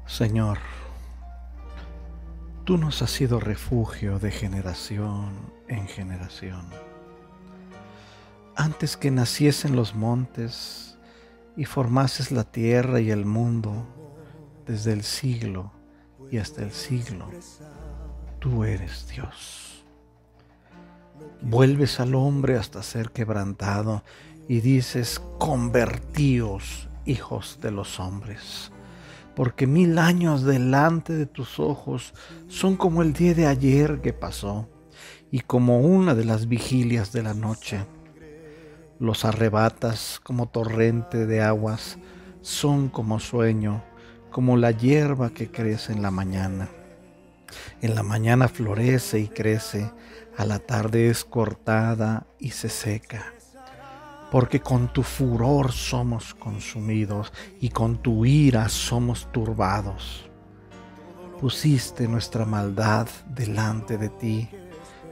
Señor, tú nos has sido refugio de generación en generación. Antes que naciesen los montes y formases la tierra y el mundo, desde el siglo y hasta el siglo, tú eres Dios. Vuelves al hombre hasta ser quebrantado y dices: convertíos, hijos de los hombres. Porque 1000 años delante de tus ojos son como el día de ayer que pasó, y como una de las vigilias de la noche. Los arrebatas como torrente de aguas, son como sueño, como la hierba que crece en la mañana. En la mañana florece y crece, a la tarde es cortada y se seca. Porque con tu furor somos consumidos y con tu ira somos turbados. Pusiste nuestra maldad delante de ti,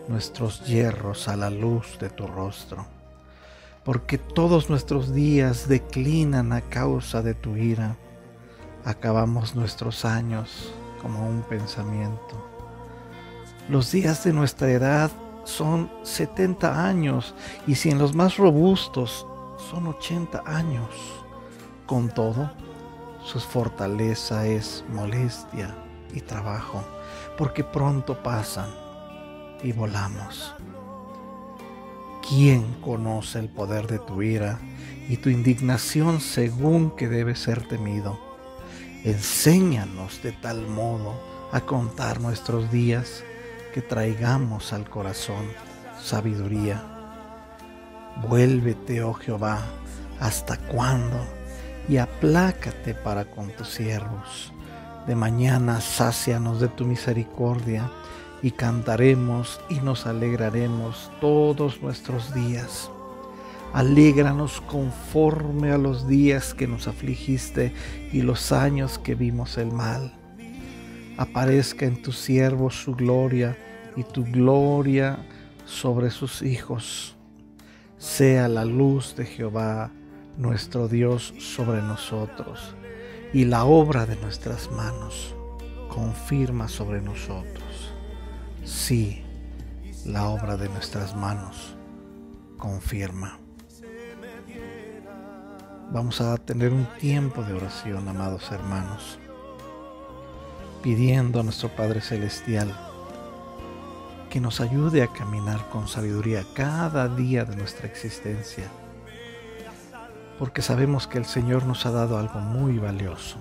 nuestros yerros a la luz de tu rostro. Porque todos nuestros días declinan a causa de tu ira. Acabamos nuestros años como un pensamiento. Los días de nuestra edad son 70 años, y si en los más robustos son 80 años. Con todo, su fortaleza es molestia y trabajo, porque pronto pasan y volamos. ¿Quién conoce el poder de tu ira y tu indignación según que debe ser temido? Enséñanos de tal modo a contar nuestros días, que traigamos al corazón sabiduría. Vuélvete, oh Jehová, ¿hasta cuándo? Y aplácate para con tus siervos. De mañana sácianos de tu misericordia, y cantaremos y nos alegraremos todos nuestros días. Alégranos conforme a los días que nos afligiste y los años que vimos el mal. Aparezca en tus siervos su gloria, y tu gloria sobre sus hijos. Sea la luz de Jehová nuestro Dios sobre nosotros, y la obra de nuestras manos confirma sobre nosotros. Sí, la obra de nuestras manos confirma. Vamos a tener un tiempo de oración, amados hermanos, pidiendo a nuestro Padre Celestial que nos ayude a caminar con sabiduría cada día de nuestra existencia, porque sabemos que el Señor nos ha dado algo muy valioso: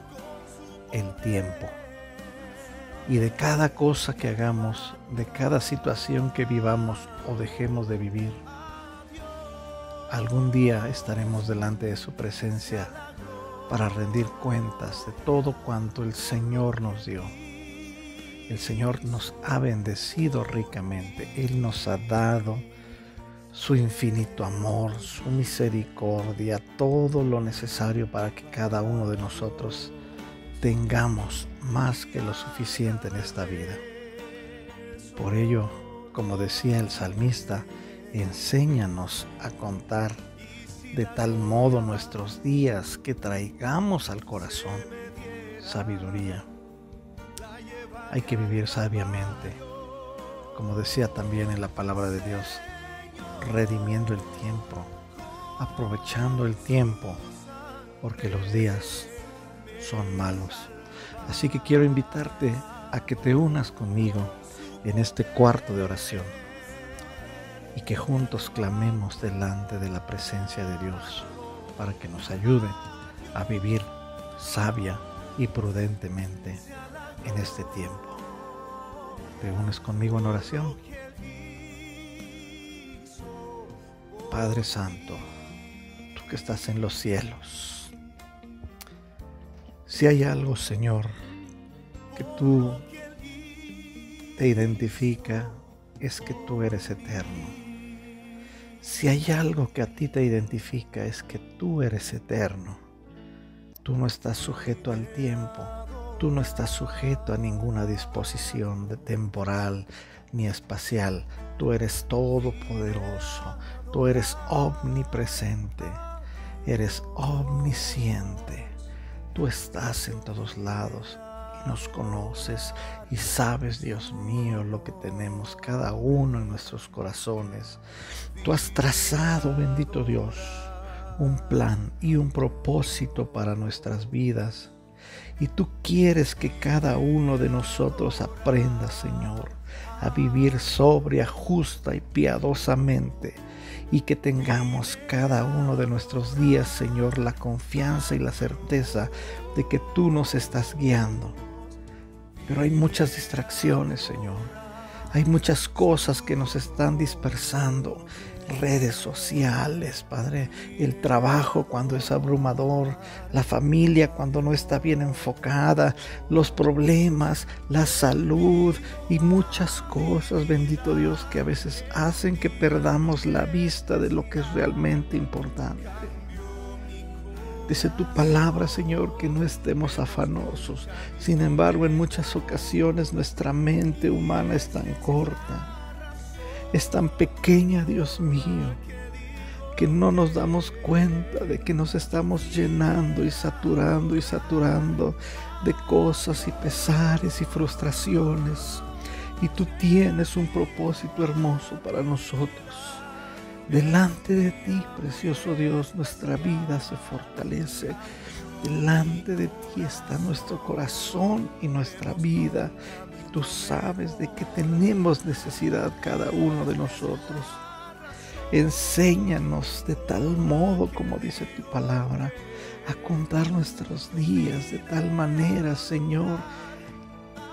el tiempo. Y de cada cosa que hagamos, de cada situación que vivamos o dejemos de vivir, algún día estaremos delante de su presencia para rendir cuentas de todo cuanto el Señor nos dio. El Señor nos ha bendecido ricamente. Él nos ha dado su infinito amor, su misericordia, todo lo necesario para que cada uno de nosotros tengamos más que lo suficiente en esta vida. Por ello, como decía el salmista, enséñanos a contar de tal modo nuestros días que traigamos al corazón sabiduría. Hay que vivir sabiamente, como decía también en la palabra de Dios, redimiendo el tiempo, aprovechando el tiempo, porque los días son malos. Así que quiero invitarte a que te unas conmigo en este cuarto de oración y que juntos clamemos delante de la presencia de Dios para que nos ayude a vivir sabia y prudentemente en este tiempo. ¿Te unes conmigo en oración? Padre Santo, tú que estás en los cielos, si hay algo, Señor, que tú te identifica, es que tú eres eterno. Si hay algo que a ti te identifica, es que tú eres eterno. Tú no estás sujeto al tiempo. Tú no estás sujeto a ninguna disposición de temporal ni espacial. Tú eres todopoderoso. Tú eres omnipresente. Eres omnisciente. Tú estás en todos lados y nos conoces y sabes, Dios mío, lo que tenemos cada uno en nuestros corazones. Tú has trazado, bendito Dios, un plan y un propósito para nuestras vidas. Y tú quieres que cada uno de nosotros aprenda, Señor, a vivir sobria, justa y piadosamente, y que tengamos cada uno de nuestros días, Señor, la confianza y la certeza de que tú nos estás guiando. Pero hay muchas distracciones, Señor. Hay muchas cosas que nos están dispersando. Redes sociales, Padre, el trabajo cuando es abrumador, la familia cuando no está bien enfocada, los problemas, la salud y muchas cosas, bendito Dios, que a veces hacen que perdamos la vista de lo que es realmente importante. Dice tu palabra, Señor, que no estemos afanosos. Sin embargo, en muchas ocasiones nuestra mente humana es tan corta, es tan pequeña, Dios mío, que no nos damos cuenta de que nos estamos llenando y saturando de cosas y pesares y frustraciones. Y tú tienes un propósito hermoso para nosotros. Delante de ti, precioso Dios, nuestra vida se fortalece. Delante de ti está nuestro corazón y nuestra vida. Y tú sabes de que tenemos necesidad cada uno de nosotros. Enséñanos de tal modo, como dice tu palabra, a contar nuestros días de tal manera, Señor,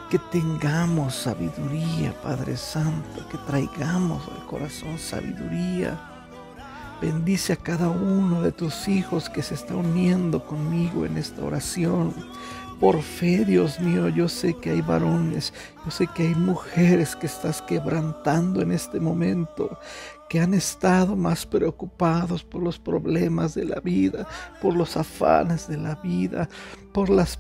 que tengamos sabiduría, Padre Santo, que traigamos al corazón sabiduría. Bendice a cada uno de tus hijos que se está uniendo conmigo en esta oración. Por fe, Dios mío, yo sé que hay varones, yo sé que hay mujeres que estás quebrantando en este momento, que han estado más preocupados por los problemas de la vida, por los afanes de la vida, por las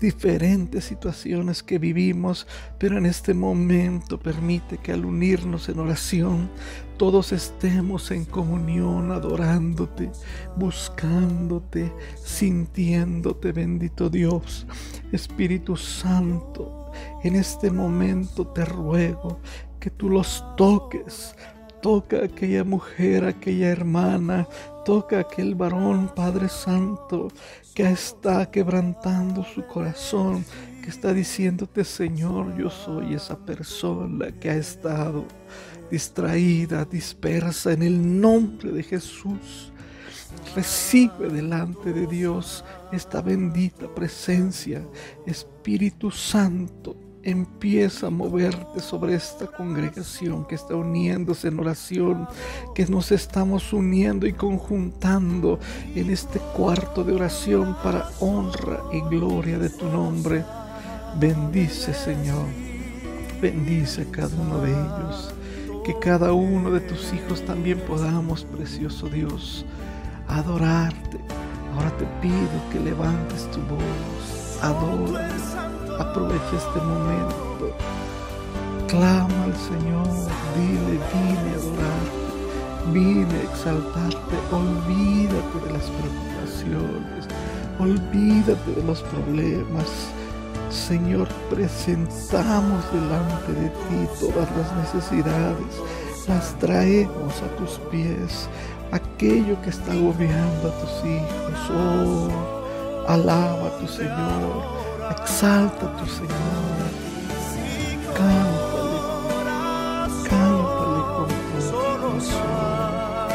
diferentes situaciones que vivimos, pero en este momento permite que al unirnos en oración todos estemos en comunión, adorándote, buscándote, sintiéndote, bendito Dios. Espíritu Santo, en este momento te ruego que tú los toques. Toca a aquella mujer, a aquella hermana, toca a aquel varón, Padre Santo, que está quebrantando su corazón, que está diciéndote, Señor, yo soy esa persona que ha estado distraída, dispersa. En el nombre de Jesús, recibe delante de Dios esta bendita presencia. Espíritu Santo, empieza a moverte sobre esta congregación que está uniéndose en oración, que nos estamos uniendo y conjuntando en este cuarto de oración para honra y gloria de tu nombre. Bendice, Señor, bendice a cada uno de ellos, que cada uno de tus hijos también podamos, precioso Dios, adorarte. Ahora te pido que levantes tu voz, adórate. Aprovecha este momento, clama al Señor, dile, vine a adorarte, vine a exaltarte. Olvídate de las preocupaciones, olvídate de los problemas. Señor, presentamos delante de ti todas las necesidades, las traemos a tus pies, aquello que está agobiando a tus hijos. Oh, alaba a tu Señor. Exalta a tu Señor, cántale con tu corazón.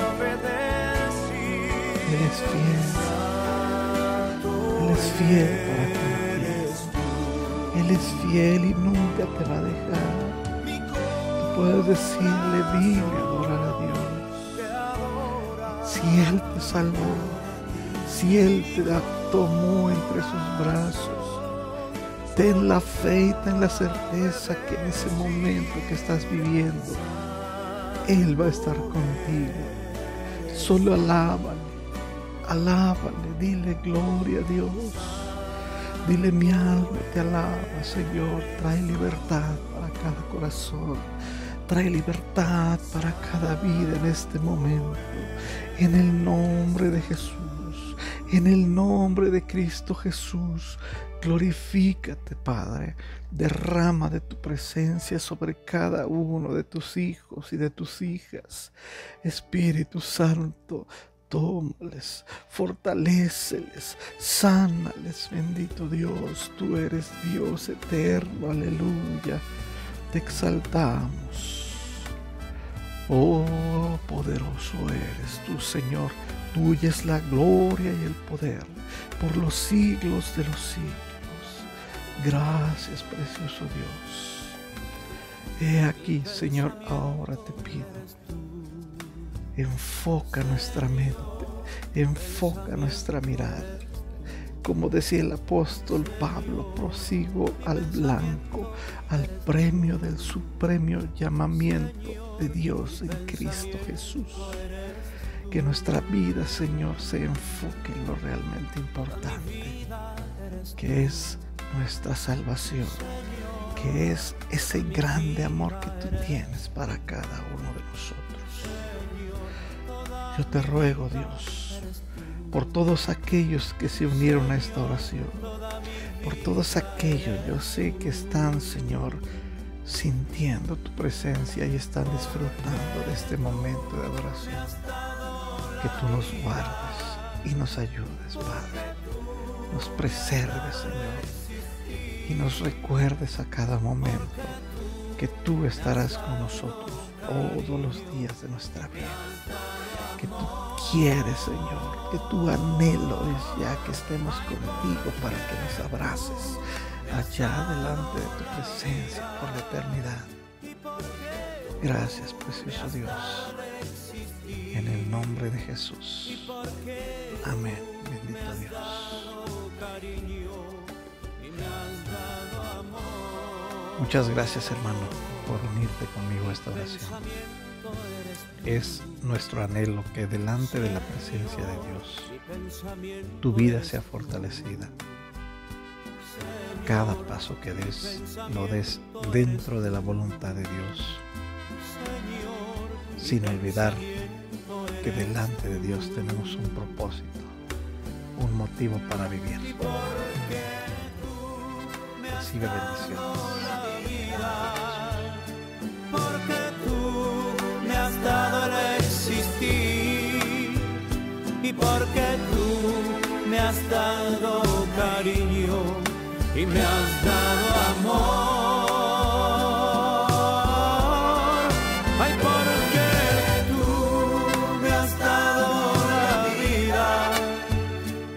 Él es fiel para ti. Él es fiel y nunca te va a dejar. Tú puedes decirle, vine a adorar a Dios. Si Él te salvó, si Él te tomó entre sus brazos, ten la fe y ten la certeza que en ese momento que estás viviendo, Él va a estar contigo. Solo alábale, dile gloria a Dios. Dile, mi alma te alaba, Señor. Trae libertad para cada corazón. Trae libertad para cada vida en este momento. En el nombre de Jesús. En el nombre de Cristo Jesús, glorifícate, Padre. Derrama de tu presencia sobre cada uno de tus hijos y de tus hijas. Espíritu Santo, tómales, fortaléceles, sánales, bendito Dios. Tú eres Dios eterno, aleluya. Te exaltamos. Oh, poderoso eres tú, Señor. Tuya es la gloria y el poder por los siglos de los siglos. Gracias, precioso Dios. He aquí, Señor, ahora te pido. Enfoca nuestra mente, enfoca nuestra mirada. Como decía el apóstol Pablo, prosigo al blanco, al premio del supremo llamamiento de Dios en Cristo Jesús. Que nuestra vida, Señor, se enfoque en lo realmente importante, que es nuestra salvación, que es ese grande amor que tú tienes para cada uno de nosotros. Yo te ruego, Dios, por todos aquellos que se unieron a esta oración, por todos aquellos, yo sé que están, Señor, sintiendo tu presencia y están disfrutando de este momento de adoración. Que tú nos guardes y nos ayudes, Padre. Nos preserves, Señor, y nos recuerdes a cada momento que tú estarás con nosotros todos los días de nuestra vida. Que tú quieres, Señor, que tu anhelo es ya que estemos contigo para que nos abraces allá delante de tu presencia por la eternidad. Gracias, precioso Dios. En el nombre de Jesús. Amén. Bendito Dios. Muchas gracias, hermano, por unirte conmigo a esta oración. Es nuestro anhelo que delante de la presencia de Dios tu vida sea fortalecida. Cada paso que des, lo des dentro de la voluntad de Dios, sin olvidar que delante de Dios tenemos un propósito, un motivo para vivir. Recibe bendiciones. Porque tú me has dado el existir y porque tú me has dado cariño y me has dado amor. Ay, porque tú me has dado la vida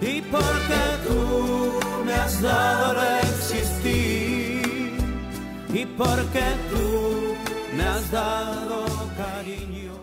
y porque tú me has dado el existir y porque tú me has dado cariño.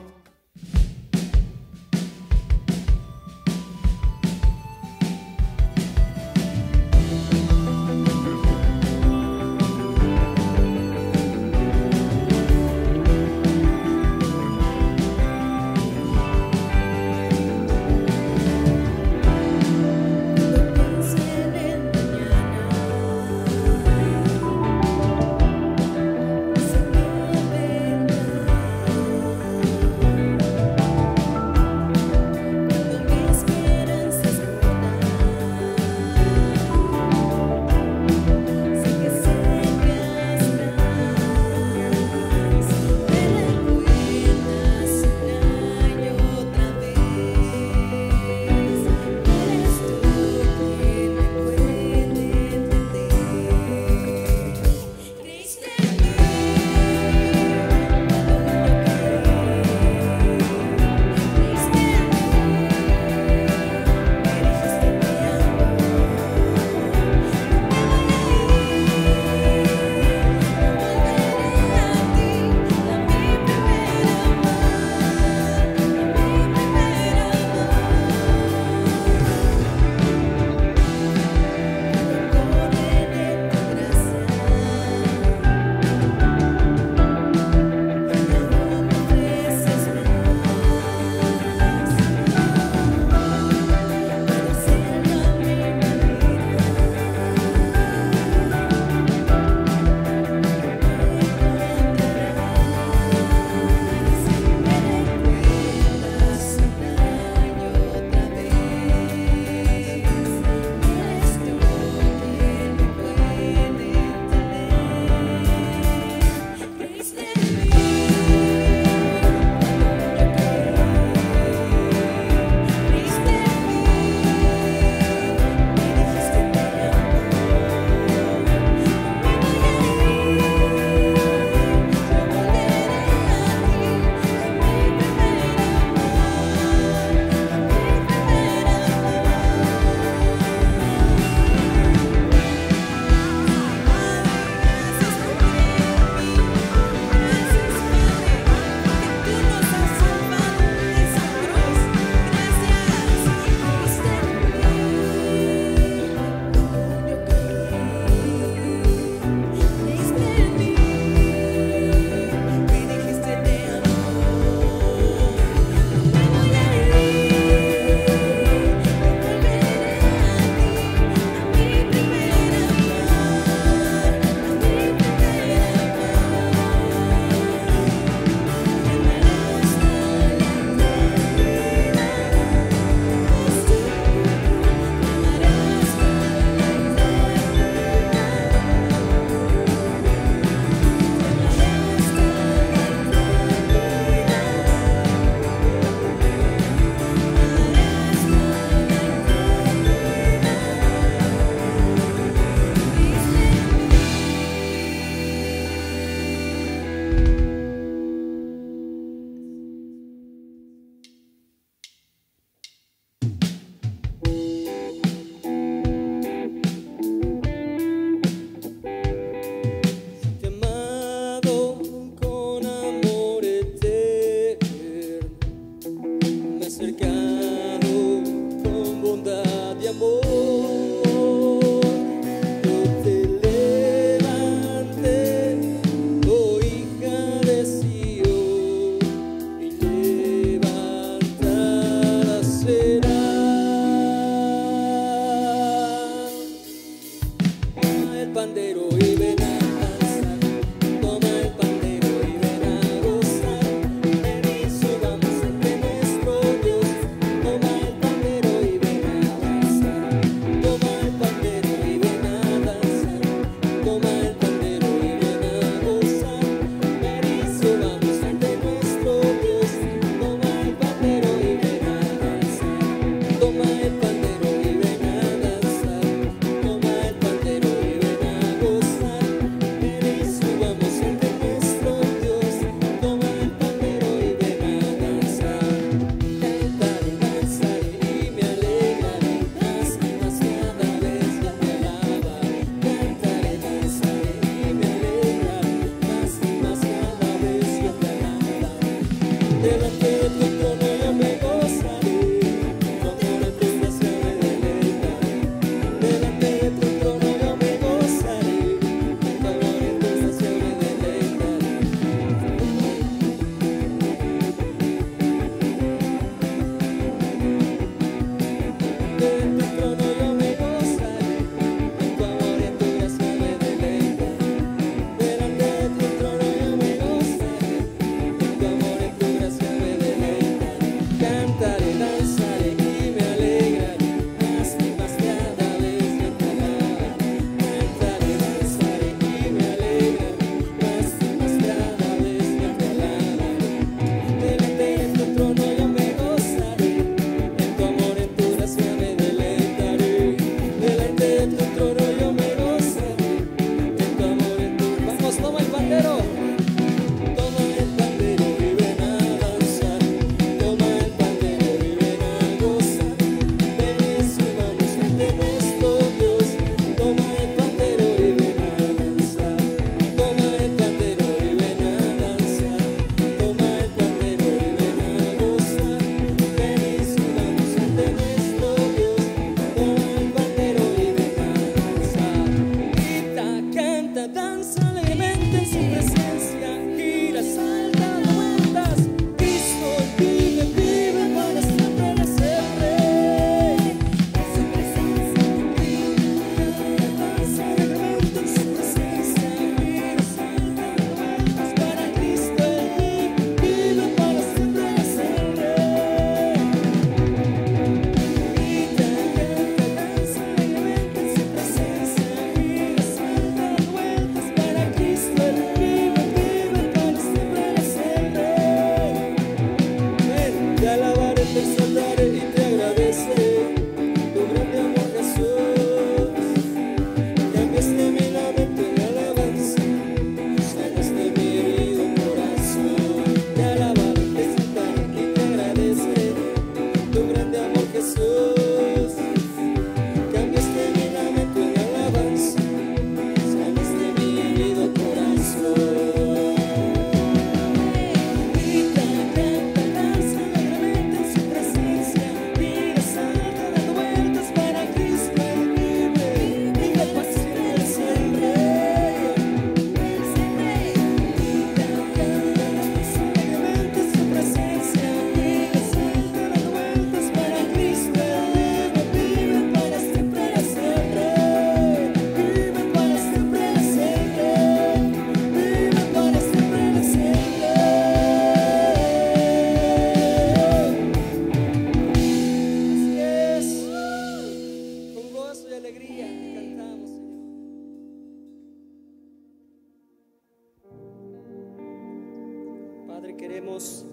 Queremos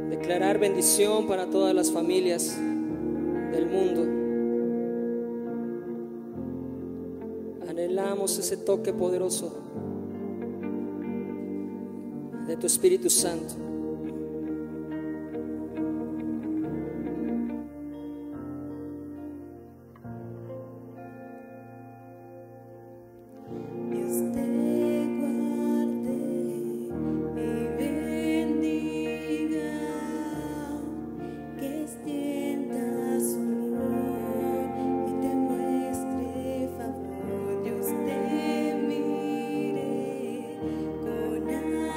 declarar bendición para todas las familias del mundo. Anhelamos ese toque poderoso de tu Espíritu Santo. Con agrado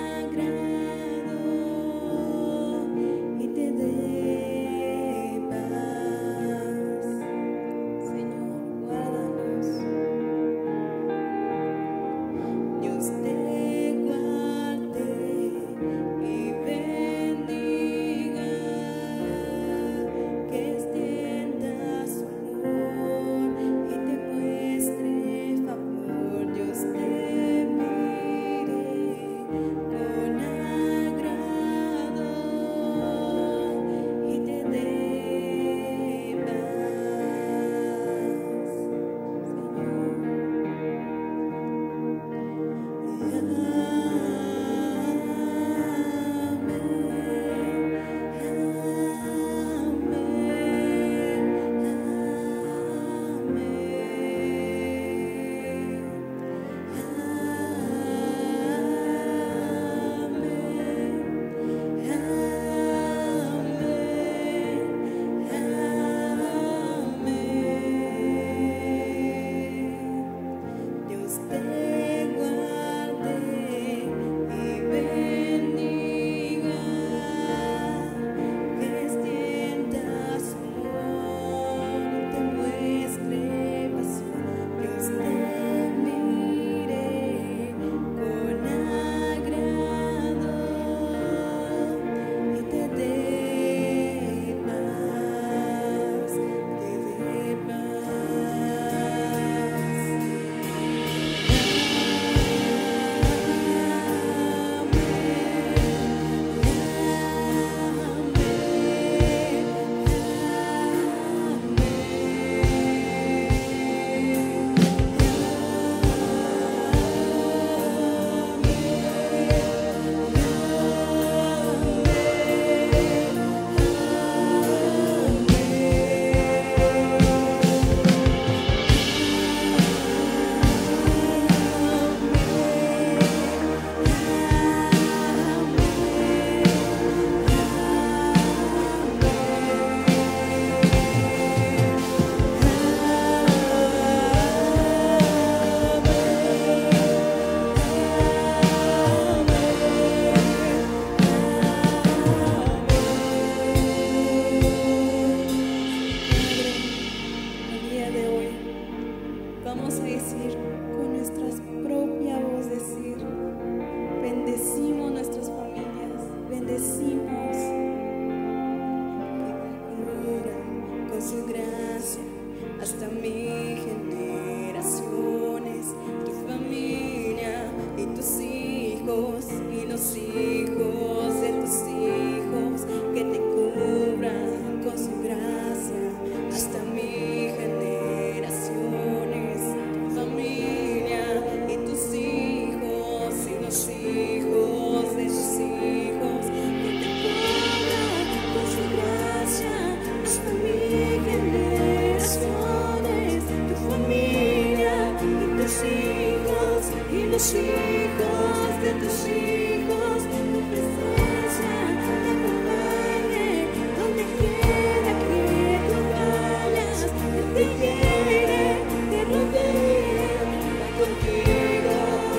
tus hijos, de tus hijos, tu presencia te acompañe, donde quiera que tú vayas, que te llene, te rodee,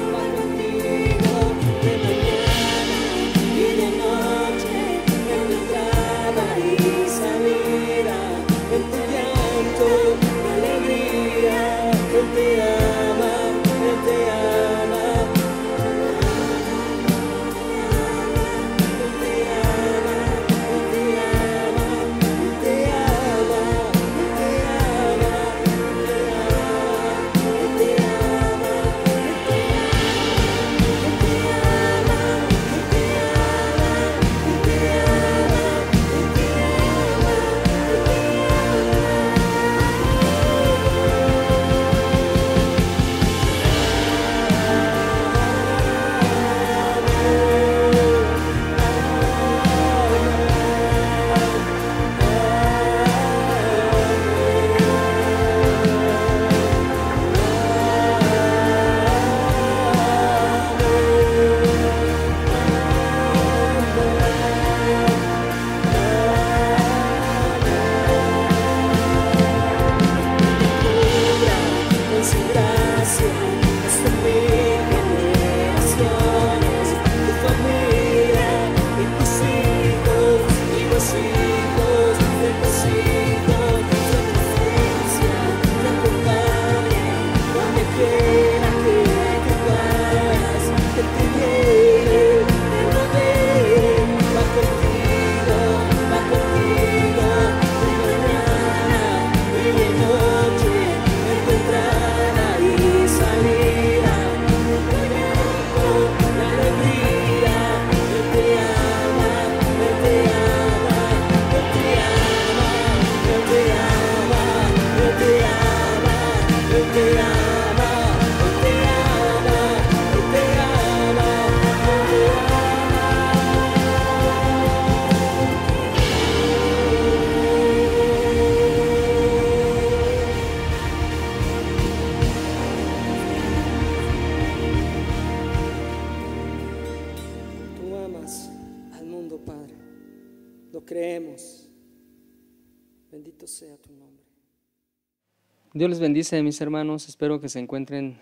va contigo, de mañana y de noche, en tu entrada y salida, en tu llanto, tu alegría, Él te ama, Él te ama. Creemos. Bendito sea tu nombre. Dios les bendice, mis hermanos. Espero que se encuentren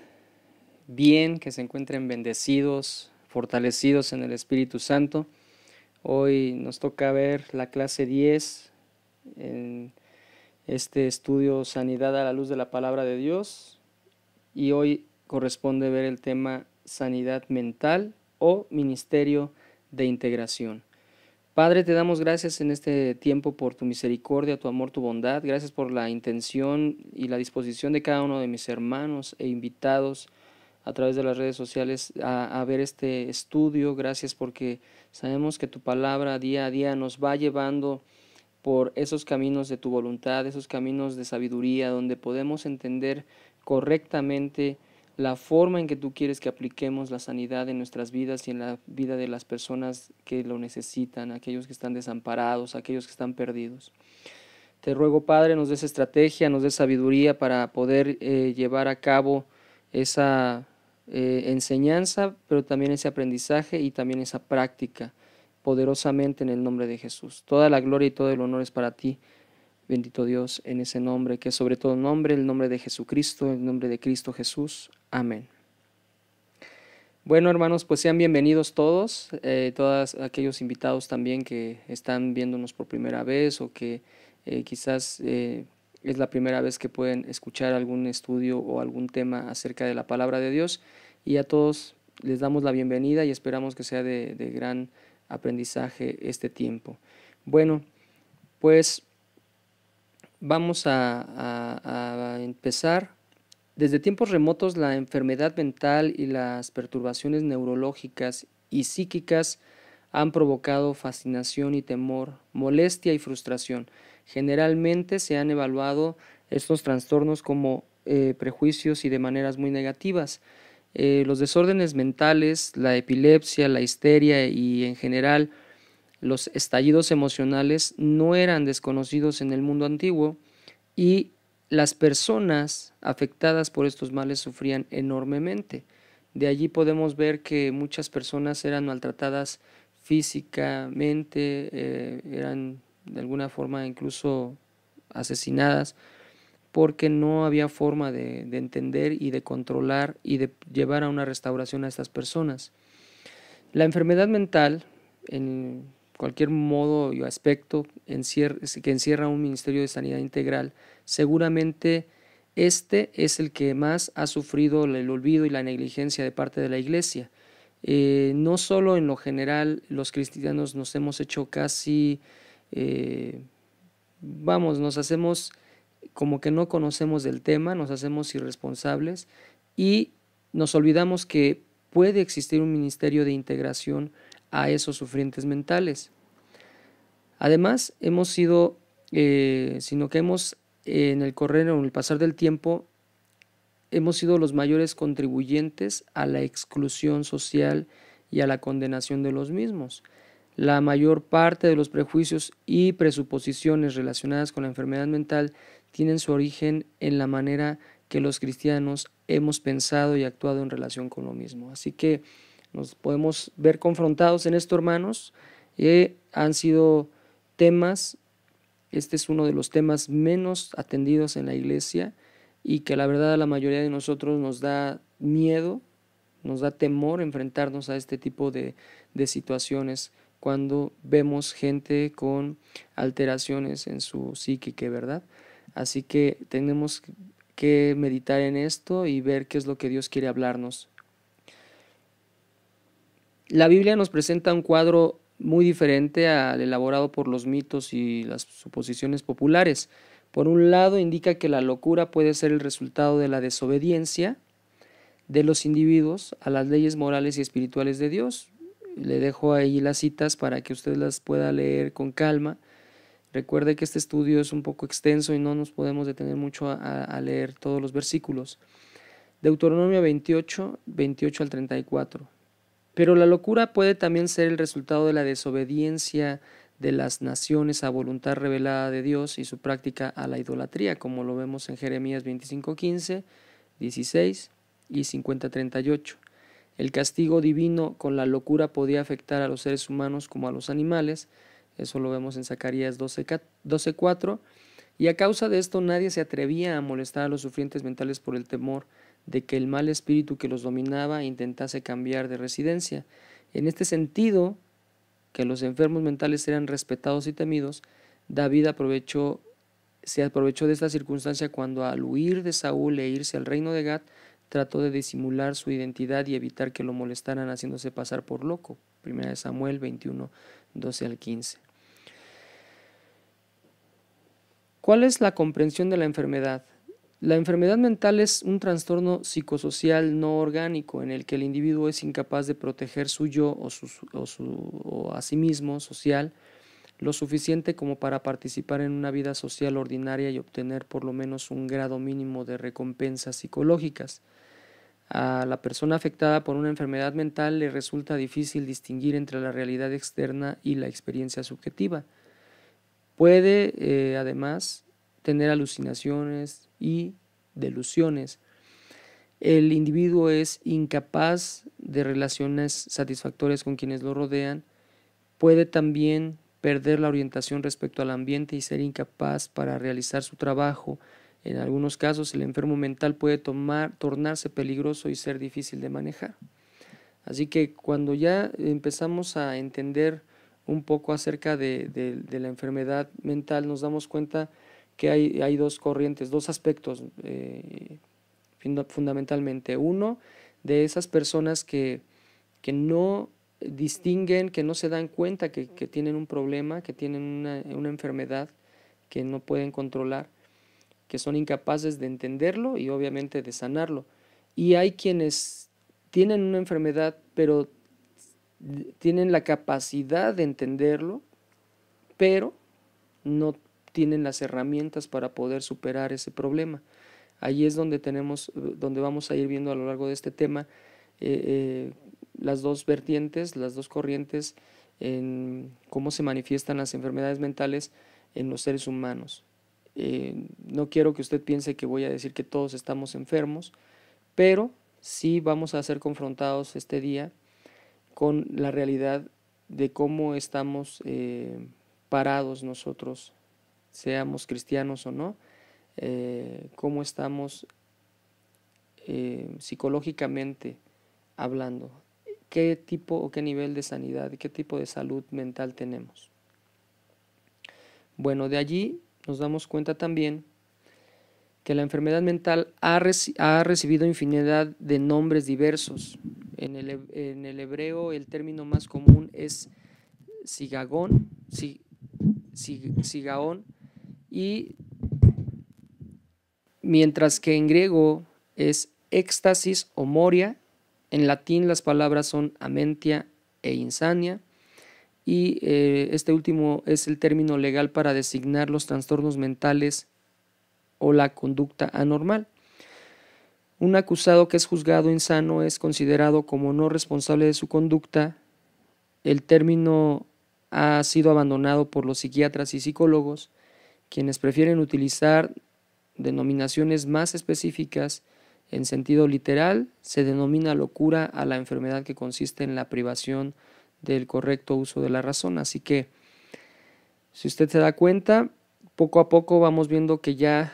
bien, que se encuentren bendecidos, fortalecidos en el Espíritu Santo. Hoy nos toca ver la clase 10 en este estudio Sanidad a la luz de la palabra de Dios. Y hoy corresponde ver el tema Sanidad mental o Ministerio de Integración. Padre, te damos gracias en este tiempo por tu misericordia, tu amor, tu bondad. Gracias por la intención y la disposición de cada uno de mis hermanos e invitados a través de las redes sociales a ver este estudio. Gracias porque sabemos que tu palabra día a día nos va llevando por esos caminos de tu voluntad, esos caminos de sabiduría, donde podemos entender correctamente la forma en que tú quieres que apliquemos la sanidad en nuestras vidas y en la vida de las personas que lo necesitan, aquellos que están desamparados, aquellos que están perdidos. Te ruego, Padre, nos des estrategia, nos des sabiduría para poder llevar a cabo esa enseñanza, pero también ese aprendizaje y también esa práctica poderosamente en el nombre de Jesús. Toda la gloria y todo el honor es para ti. Bendito Dios, en ese nombre, que es sobre todo nombre, el nombre de Jesucristo, el nombre de Cristo Jesús. Amén. Bueno, hermanos, pues sean bienvenidos todos, todos aquellos invitados también que están viéndonos por primera vez o que quizás es la primera vez que pueden escuchar algún estudio o algún tema acerca de la palabra de Dios. Y a todos les damos la bienvenida y esperamos que sea de gran aprendizaje este tiempo. Bueno, pues vamos a empezar. Desde tiempos remotos, la enfermedad mental y las perturbaciones neurológicas y psíquicas han provocado fascinación y temor, molestia y frustración. Generalmente se han evaluado estos trastornos como prejuicios y de maneras muy negativas. Los desórdenes mentales, la epilepsia, la histeria y en general los estallidos emocionales no eran desconocidos en el mundo antiguo y las personas afectadas por estos males sufrían enormemente. De allí podemos ver que muchas personas eran maltratadas físicamente, eran de alguna forma incluso asesinadas, porque no había forma de entender y de controlar y de llevar a una restauración a estas personas. La enfermedad mental, en cualquier modo y aspecto que encierra un ministerio de sanidad integral, seguramente este es el que más ha sufrido el olvido y la negligencia de parte de la Iglesia. No solo en lo general los cristianos nos hemos hecho casi, nos hacemos como que no conocemos del tema, nos hacemos irresponsables y nos olvidamos que puede existir un ministerio de integración a esos sufrientes mentales. Además, hemos sido, sino que hemos, en el correr o en el pasar del tiempo, hemos sido los mayores contribuyentes a la exclusión social y a la condenación de los mismos. La mayor parte de los prejuicios y presuposiciones relacionadas con la enfermedad mental tienen su origen en la manera que los cristianos hemos pensado y actuado en relación con lo mismo. Así que nos podemos ver confrontados en esto, hermanos. Han sido temas, este es uno de los temas menos atendidos en la iglesia y que la verdad a la mayoría de nosotros nos da miedo, nos da temor enfrentarnos a este tipo de situaciones cuando vemos gente con alteraciones en su psique, ¿verdad? Así que tenemos que meditar en esto y ver qué es lo que Dios quiere hablarnos. La Biblia nos presenta un cuadro muy diferente al elaborado por los mitos y las suposiciones populares. Por un lado, indica que la locura puede ser el resultado de la desobediencia de los individuos a las leyes morales y espirituales de Dios. Le dejo ahí las citas para que usted las pueda leer con calma. Recuerde que este estudio es un poco extenso y no nos podemos detener mucho a leer todos los versículos. Deuteronomio 28, 28 al 34. Pero la locura puede también ser el resultado de la desobediencia de las naciones a voluntad revelada de Dios y su práctica a la idolatría, como lo vemos en Jeremías 25, 15, 16 y 50, 38. El castigo divino con la locura podía afectar a los seres humanos como a los animales, eso lo vemos en Zacarías 12, 4, y a causa de esto nadie se atrevía a molestar a los sufrientes mentales por el temor de que el mal espíritu que los dominaba intentase cambiar de residencia. En este sentido, que los enfermos mentales eran respetados y temidos, David se aprovechó de esta circunstancia cuando al huir de Saúl e irse al reino de Gad, trató de disimular su identidad y evitar que lo molestaran haciéndose pasar por loco. 1 Samuel 21, 12 al 15. ¿Cuál es la comprensión de la enfermedad? La enfermedad mental es un trastorno psicosocial no orgánico en el que el individuo es incapaz de proteger su yo o a sí mismo social lo suficiente como para participar en una vida social ordinaria y obtener por lo menos un grado mínimo de recompensas psicológicas. A la persona afectada por una enfermedad mental le resulta difícil distinguir entre la realidad externa y la experiencia subjetiva. Puede, además, tener alucinaciones y delusiones. El individuo es incapaz de relaciones satisfactorias con quienes lo rodean. Puede también perder la orientación respecto al ambiente y ser incapaz para realizar su trabajo. En algunos casos, el enfermo mental puede tornarse peligroso y ser difícil de manejar. Así que cuando ya empezamos a entender un poco acerca de la enfermedad mental, nos damos cuenta que hay dos corrientes, dos aspectos fundamentalmente. Uno, de esas personas que no distinguen, que no se dan cuenta que tienen un problema, que tienen una enfermedad que no pueden controlar, que son incapaces de entenderlo y obviamente de sanarlo. Y hay quienes tienen una enfermedad, pero tienen la capacidad de entenderlo, pero no tienen las herramientas para poder superar ese problema. Ahí es donde vamos a ir viendo a lo largo de este tema las dos vertientes, las dos corrientes en cómo se manifiestan las enfermedades mentales en los seres humanos. No quiero que usted piense que voy a decir que todos estamos enfermos, pero sí vamos a ser confrontados este día con la realidad de cómo estamos parados nosotros, seamos cristianos o no, cómo estamos psicológicamente hablando, qué tipo o qué nivel de sanidad, qué tipo de salud mental tenemos. Bueno, de allí nos damos cuenta también que la enfermedad mental ha recibido infinidad de nombres diversos. En el hebreo el término más común es sigagón, sigaón, y mientras que en griego es éxtasis o moria, en latín las palabras son amentia e insania, y este último es el término legal para designar los trastornos mentales o la conducta anormal. Un acusado que es juzgado insano es considerado como no responsable de su conducta. El término ha sido abandonado por los psiquiatras y psicólogos, quienes prefieren utilizar denominaciones más específicas. En sentido literal, se denomina locura a la enfermedad que consiste en la privación del correcto uso de la razón. Así que, si usted se da cuenta, poco a poco vamos viendo que ya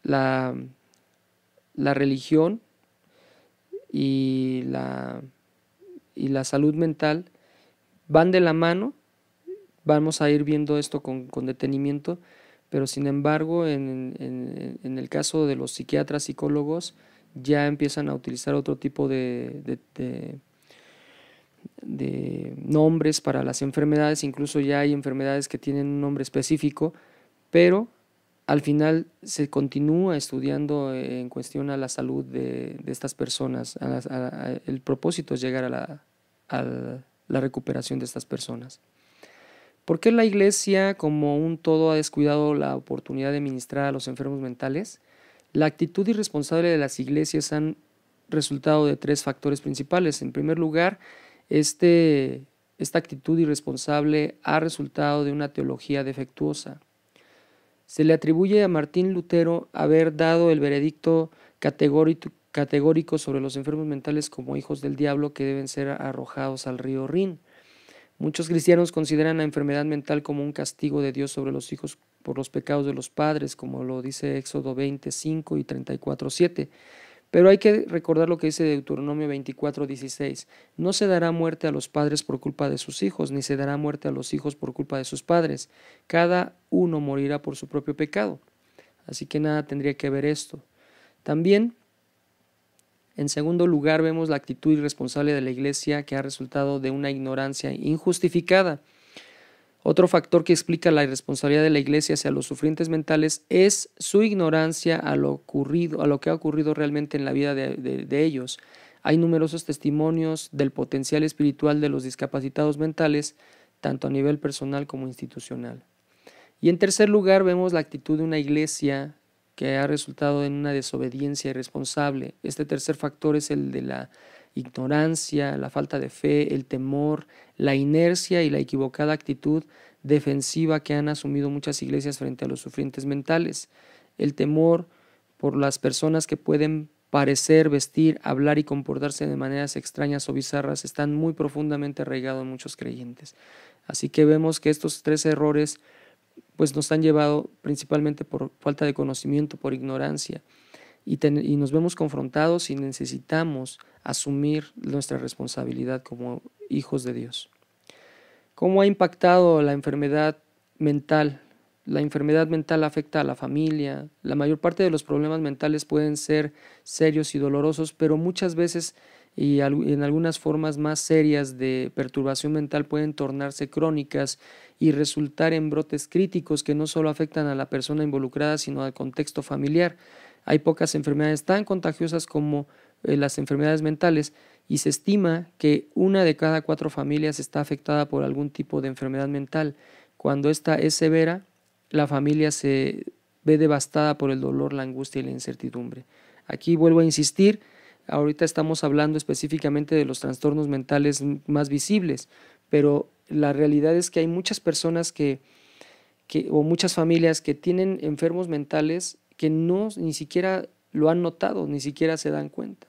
la religión y la salud mental van de la mano. Vamos a ir viendo esto con detenimiento, pero sin embargo en el caso de los psiquiatras, psicólogos, ya empiezan a utilizar otro tipo de nombres para las enfermedades. Incluso ya hay enfermedades que tienen un nombre específico, pero al final se continúa estudiando en cuestión a la salud de estas personas. El propósito es llegar a la recuperación de estas personas. ¿Por qué la Iglesia como un todo ha descuidado la oportunidad de ministrar a los enfermos mentales? La actitud irresponsable de las iglesias han resultado de tres factores principales. En primer lugar, esta actitud irresponsable ha resultado de una teología defectuosa. Se le atribuye a Martín Lutero haber dado el veredicto categórico sobre los enfermos mentales como hijos del diablo que deben ser arrojados al río Rin. Muchos cristianos consideran la enfermedad mental como un castigo de Dios sobre los hijos por los pecados de los padres, como lo dice Éxodo 25 y 34:7. Pero hay que recordar lo que dice Deuteronomio 24:16. No se dará muerte a los padres por culpa de sus hijos, ni se dará muerte a los hijos por culpa de sus padres. Cada uno morirá por su propio pecado. Así que nada tendría que ver esto. También, en segundo lugar, vemos la actitud irresponsable de la Iglesia, que ha resultado de una ignorancia injustificada. Otro factor que explica la irresponsabilidad de la Iglesia hacia los sufrientes mentales es su ignorancia a lo que ha ocurrido realmente en la vida de ellos. Hay numerosos testimonios del potencial espiritual de los discapacitados mentales, tanto a nivel personal como institucional. Y en tercer lugar, vemos la actitud de una Iglesia que ha resultado en una desobediencia irresponsable. Este tercer factor es el de la ignorancia, la falta de fe, el temor, la inercia y la equivocada actitud defensiva que han asumido muchas iglesias frente a los sufrientes mentales. El temor por las personas que pueden parecer, vestir, hablar y comportarse de maneras extrañas o bizarras están muy profundamente arraigados en muchos creyentes. Así que vemos que estos tres errores pues nos han llevado principalmente por falta de conocimiento, por ignorancia, y nos vemos confrontados y necesitamos asumir nuestra responsabilidad como hijos de Dios. ¿Cómo ha impactado la enfermedad mental? La enfermedad mental afecta a la familia. La mayor parte de los problemas mentales pueden ser serios y dolorosos, pero muchas veces y en algunas formas más serias de perturbación mental pueden tornarse crónicas y resultar en brotes críticos que no solo afectan a la persona involucrada, sino al contexto familiar. Hay pocas enfermedades tan contagiosas como las enfermedades mentales, y se estima que 1 de cada 4 familias está afectada por algún tipo de enfermedad mental. Cuando esta es severa, la familia se ve devastada por el dolor, la angustia y la incertidumbre. Aquí vuelvo a insistir, ahorita estamos hablando específicamente de los trastornos mentales más visibles, pero la realidad es que hay muchas personas o muchas familias que tienen enfermos mentales que ni siquiera lo han notado, ni siquiera se dan cuenta.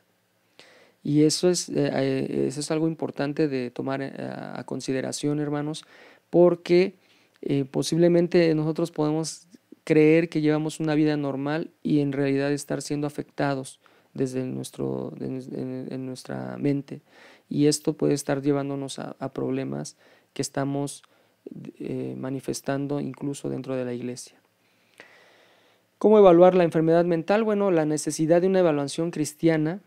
Y eso es algo importante de tomar a consideración, hermanos, porque posiblemente nosotros podemos creer que llevamos una vida normal y en realidad estar siendo afectados desde en nuestra mente. Y esto puede estar llevándonos a problemas que estamos manifestando incluso dentro de la iglesia. ¿Cómo evaluar la enfermedad mental? Bueno, la necesidad de una evaluación cristiana.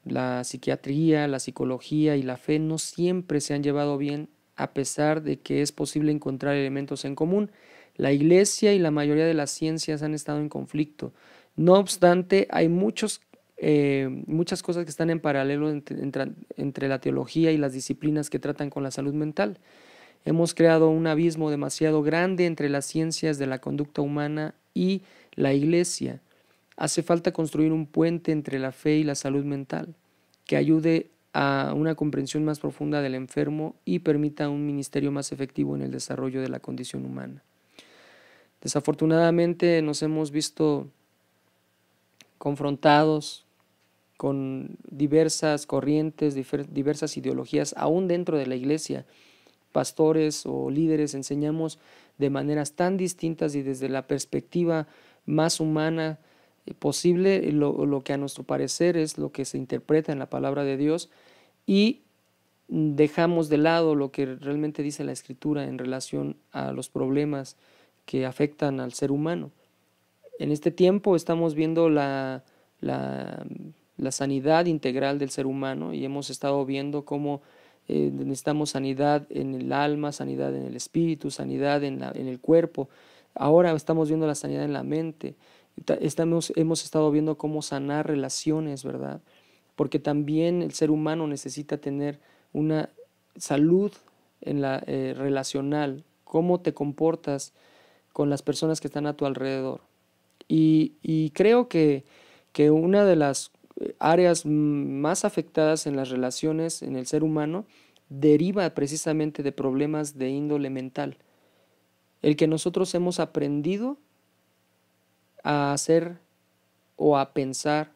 La psiquiatría, la psicología y la fe no siempre se han llevado bien, a pesar de que es posible encontrar elementos en común. La Iglesia y la mayoría de las ciencias han estado en conflicto. No obstante, hay muchas cosas que están en paralelo entre la teología y las disciplinas que tratan con la salud mental. Hemos creado un abismo demasiado grande entre las ciencias de la conducta humana y la Iglesia. Hace falta construir un puente entre la fe y la salud mental que ayude a una comprensión más profunda del enfermo y permita un ministerio más efectivo en el desarrollo de la condición humana. Desafortunadamente nos hemos visto confrontados con diversas corrientes, diversas ideologías, aún dentro de la iglesia. Pastores o líderes enseñamos de maneras tan distintas y desde la perspectiva más humana posible, lo que a nuestro parecer es lo que se interpreta en la palabra de Dios, y dejamos de lado lo que realmente dice la Escritura en relación a los problemas que afectan al ser humano. En este tiempo estamos viendo la sanidad integral del ser humano y hemos estado viendo cómo necesitamos sanidad en el alma, sanidad en el espíritu, sanidad en el cuerpo. Ahora estamos viendo la sanidad en la mente. Hemos estado viendo cómo sanar relaciones, ¿verdad? Porque también el ser humano necesita tener una salud relacional, cómo te comportas con las personas que están a tu alrededor. Y creo que una de las áreas más afectadas en las relaciones en el ser humano deriva precisamente de problemas de índole mental. El que nosotros hemos aprendido a hacer o a pensar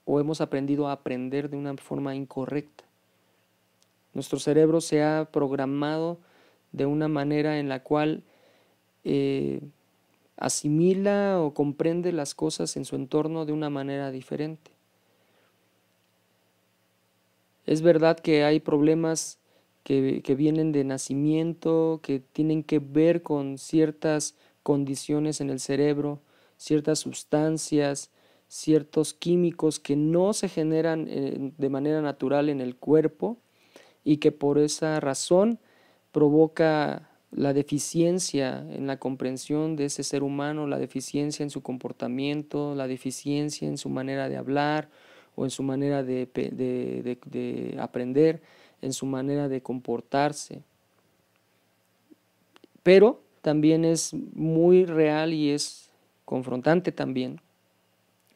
o hemos aprendido a aprender de una forma incorrecta. Nuestro cerebro se ha programado de una manera en la cual asimila o comprende las cosas en su entorno de una manera diferente. Es verdad que hay problemas que vienen de nacimiento, que tienen que ver con ciertas condiciones en el cerebro, ciertas sustancias, ciertos químicos que no se generan de manera natural en el cuerpo y que por esa razón provoca la deficiencia en la comprensión de ese ser humano, la deficiencia en su comportamiento, la deficiencia en su manera de hablar o en su manera de aprender, en su manera de comportarse. Pero también es muy real y es confrontante también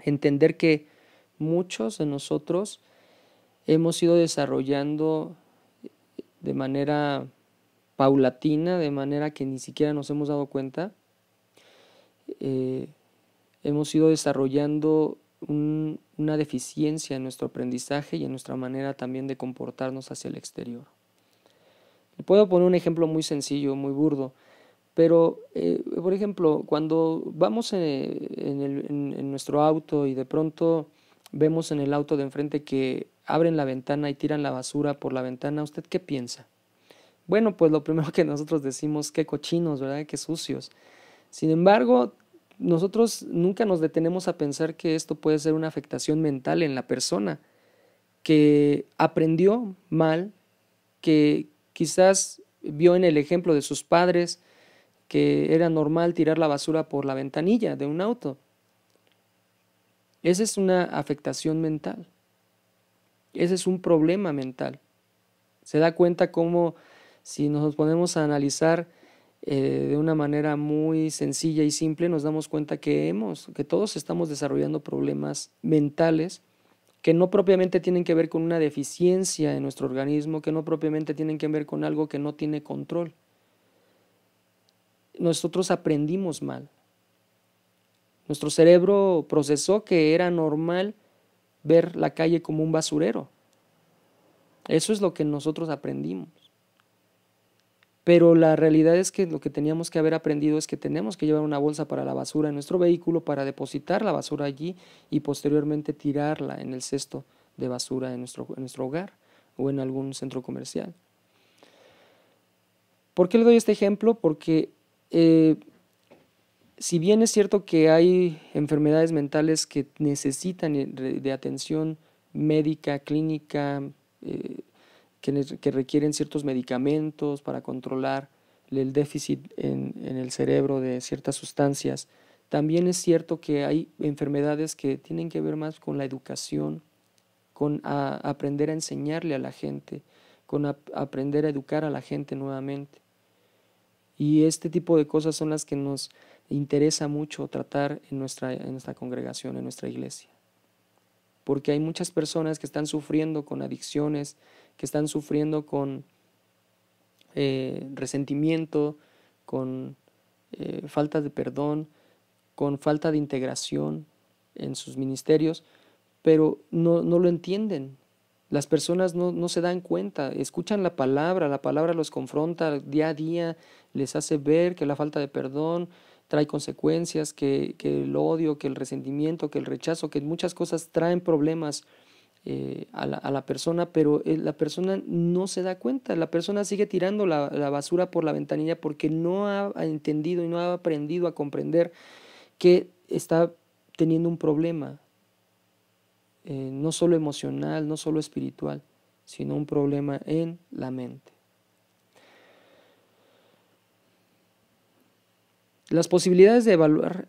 entender que muchos de nosotros hemos ido desarrollando de manera paulatina, de manera que ni siquiera nos hemos dado cuenta, hemos ido desarrollando una deficiencia en nuestro aprendizaje y en nuestra manera también de comportarnos hacia el exterior. Le puedo poner un ejemplo muy sencillo, muy burdo, pero por ejemplo, cuando vamos en nuestro auto y de pronto vemos en el auto de enfrente que abren la ventana y tiran la basura por la ventana, ¿usted qué piensa? Bueno, pues lo primero que nosotros decimos, qué cochinos, ¿verdad? Qué sucios. Sin embargo, nosotros nunca nos detenemos a pensar que esto puede ser una afectación mental en la persona, que aprendió mal, que quizás vio en el ejemplo de sus padres que era normal tirar la basura por la ventanilla de un auto. Esa es una afectación mental. Ese es un problema mental. Se da cuenta cómo si nos ponemos a analizar de una manera muy sencilla y simple, nos damos cuenta que todos estamos desarrollando problemas mentales que no propiamente tienen que ver con una deficiencia en nuestro organismo, que no propiamente tienen que ver con algo que no tiene control. Nosotros aprendimos mal. Nuestro cerebro procesó que era normal ver la calle como un basurero. Eso es lo que nosotros aprendimos. Pero la realidad es que lo que teníamos que haber aprendido es que tenemos que llevar una bolsa para la basura en nuestro vehículo para depositar la basura allí y posteriormente tirarla en el cesto de basura en nuestro hogar o en algún centro comercial. ¿Por qué le doy este ejemplo? Porque si bien es cierto que hay enfermedades mentales que necesitan de atención médica, clínica, que requieren ciertos medicamentos para controlar el déficit en el cerebro de ciertas sustancias, también es cierto que hay enfermedades que tienen que ver más con la educación, con aprender a enseñarle a la gente, con aprender a educar a la gente nuevamente. Y este tipo de cosas son las que nos interesa mucho tratar en nuestra congregación, en nuestra iglesia. Porque hay muchas personas que están sufriendo con adicciones, que están sufriendo con resentimiento, con falta de perdón, con falta de integración en sus ministerios, pero no lo entienden. Las personas no se dan cuenta, escuchan la palabra los confronta día a día, les hace ver que la falta de perdón trae consecuencias, que el odio, que el resentimiento, que el rechazo, que muchas cosas traen problemas a la persona, pero la persona no se da cuenta, la persona sigue tirando la basura por la ventanilla porque no ha entendido y no ha aprendido a comprender que está teniendo un problema, no solo emocional, no solo espiritual, sino un problema en la mente. Las posibilidades de evaluar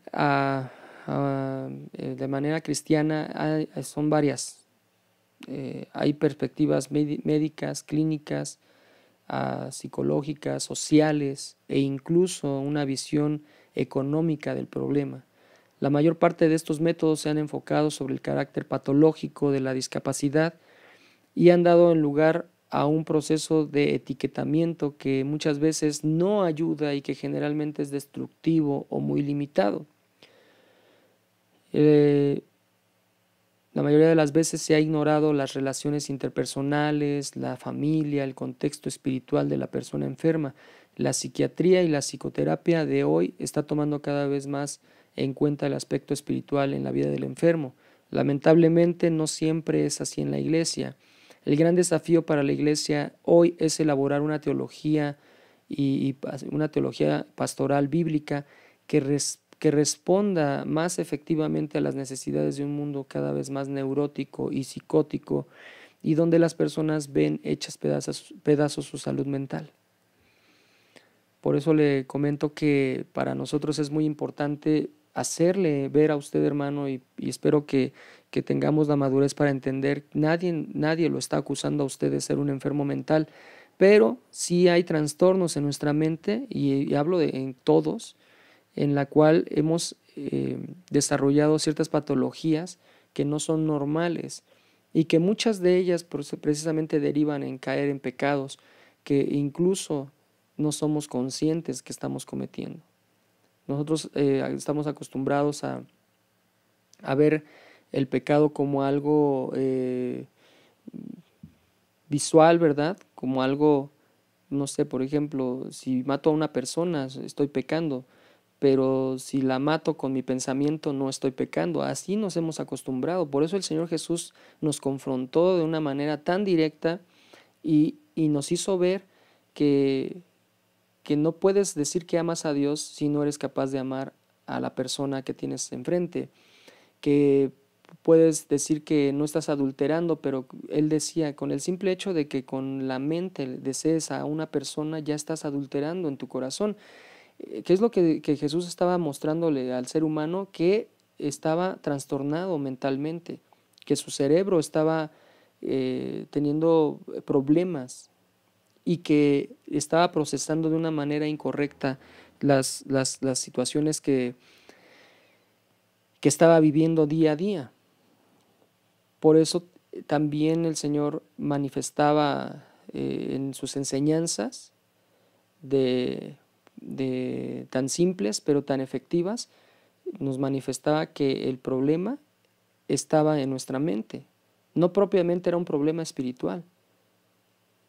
de manera cristiana son varias. Hay perspectivas médicas, clínicas, psicológicas, sociales e incluso una visión económica del problema. La mayor parte de estos métodos se han enfocado sobre el carácter patológico de la discapacidad y han dado en lugar a un proceso de etiquetamiento que muchas veces no ayuda y que generalmente es destructivo o muy limitado. La mayoría de las veces se ha ignorado las relaciones interpersonales, la familia, el contexto espiritual de la persona enferma. La psiquiatría y la psicoterapia de hoy está tomando cada vez más en cuenta el aspecto espiritual en la vida del enfermo. Lamentablemente no siempre es así en la iglesia. El gran desafío para la iglesia hoy es elaborar una teología y una teología pastoral bíblica que responda más efectivamente a las necesidades de un mundo cada vez más neurótico y psicótico y donde las personas ven hechas pedazos su salud mental. Por eso le comento que para nosotros es muy importante hacerle ver a usted, hermano, y espero que tengamos la madurez para entender, nadie lo está acusando a usted de ser un enfermo mental, pero sí hay trastornos en nuestra mente, y hablo en todos, en la cual hemos desarrollado ciertas patologías que no son normales y que muchas de ellas precisamente derivan en caer en pecados que incluso no somos conscientes que estamos cometiendo. Nosotros estamos acostumbrados a ver el pecado como algo visual, ¿verdad? Como algo, no sé, por ejemplo, si mato a una persona, estoy pecando, pero si la mato con mi pensamiento, no estoy pecando. Así nos hemos acostumbrado. Por eso el Señor Jesús nos confrontó de una manera tan directa y nos hizo ver que no puedes decir que amas a Dios si no eres capaz de amar a la persona que tienes enfrente, que puedes decir que no estás adulterando, pero Él decía, con el simple hecho de que con la mente desees a una persona, ya estás adulterando en tu corazón. ¿Qué es lo que Jesús estaba mostrándole al ser humano? Que estaba trastornado mentalmente, que su cerebro estaba teniendo problemas y que estaba procesando de una manera incorrecta las situaciones que estaba viviendo día a día. Por eso también el Señor manifestaba en sus enseñanzas tan simples pero tan efectivas, nos manifestaba que el problema estaba en nuestra mente. No propiamente era un problema espiritual,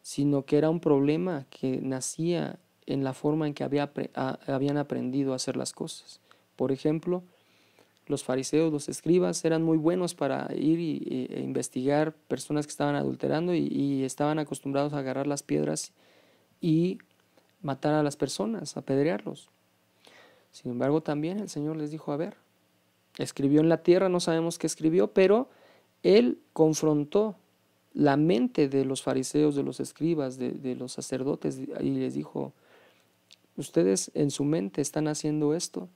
sino que era un problema que nacía en la forma en que habían aprendido a hacer las cosas. Por ejemplo, los fariseos, los escribas, eran muy buenos para ir e investigar personas que estaban adulterando y estaban acostumbrados a agarrar las piedras y matar a las personas, apedrearlos. Sin embargo, también el Señor les dijo, a ver, escribió en la tierra, no sabemos qué escribió, pero Él confrontó la mente de los fariseos, de los escribas, de los sacerdotes, y les dijo, ustedes en su mente están haciendo esto,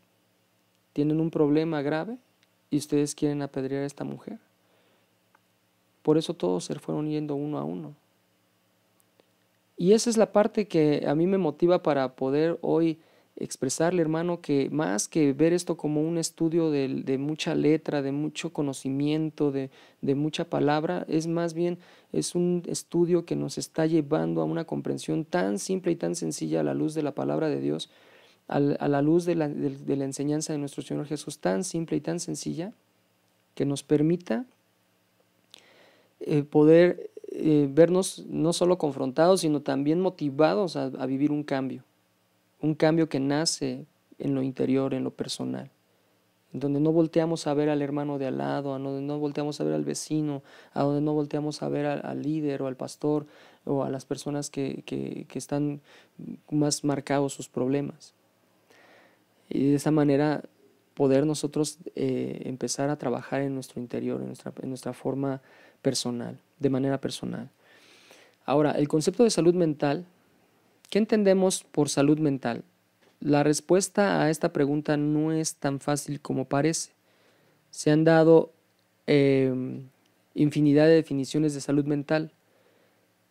tienen un problema grave y ustedes quieren apedrear a esta mujer. Por eso todos se fueron yendo uno a uno. Y esa es la parte que a mí me motiva para poder hoy expresarle, hermano, que más que ver esto como un estudio de mucha letra, de mucho conocimiento, de mucha palabra, es más bien es un estudio que nos está llevando a una comprensión tan simple y tan sencilla a la luz de la palabra de Dios, a la luz de la enseñanza de nuestro Señor Jesús, tan simple y tan sencilla, que nos permita poder vernos no solo confrontados, sino también motivados a vivir un cambio que nace en lo interior, en lo personal, en donde no volteamos a ver al hermano de al lado, a donde no volteamos a ver al vecino, a donde no volteamos a ver al líder o al pastor o a las personas que están más marcados sus problemas. Y de esa manera poder nosotros empezar a trabajar en nuestro interior, en nuestra forma personal, de manera personal. Ahora, el concepto de salud mental, ¿qué entendemos por salud mental? La respuesta a esta pregunta no es tan fácil como parece. Se han dado infinidad de definiciones de salud mental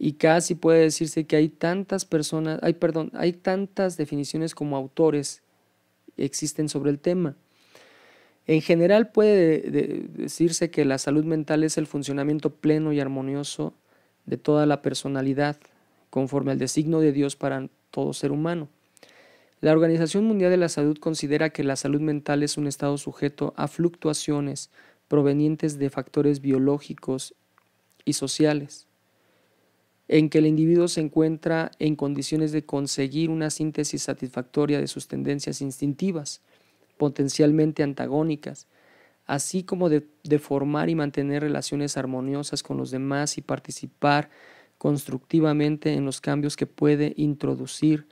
y casi puede decirse que hay tantas definiciones como autores existen sobre el tema. En general puede decirse que la salud mental es el funcionamiento pleno y armonioso de toda la personalidad, conforme al designio de Dios para todo ser humano. La Organización Mundial de la Salud considera que la salud mental es un estado sujeto a fluctuaciones provenientes de factores biológicos y sociales, en que el individuo se encuentra en condiciones de conseguir una síntesis satisfactoria de sus tendencias instintivas, potencialmente antagónicas, así como de formar y mantener relaciones armoniosas con los demás y participar constructivamente en los cambios que puede introducir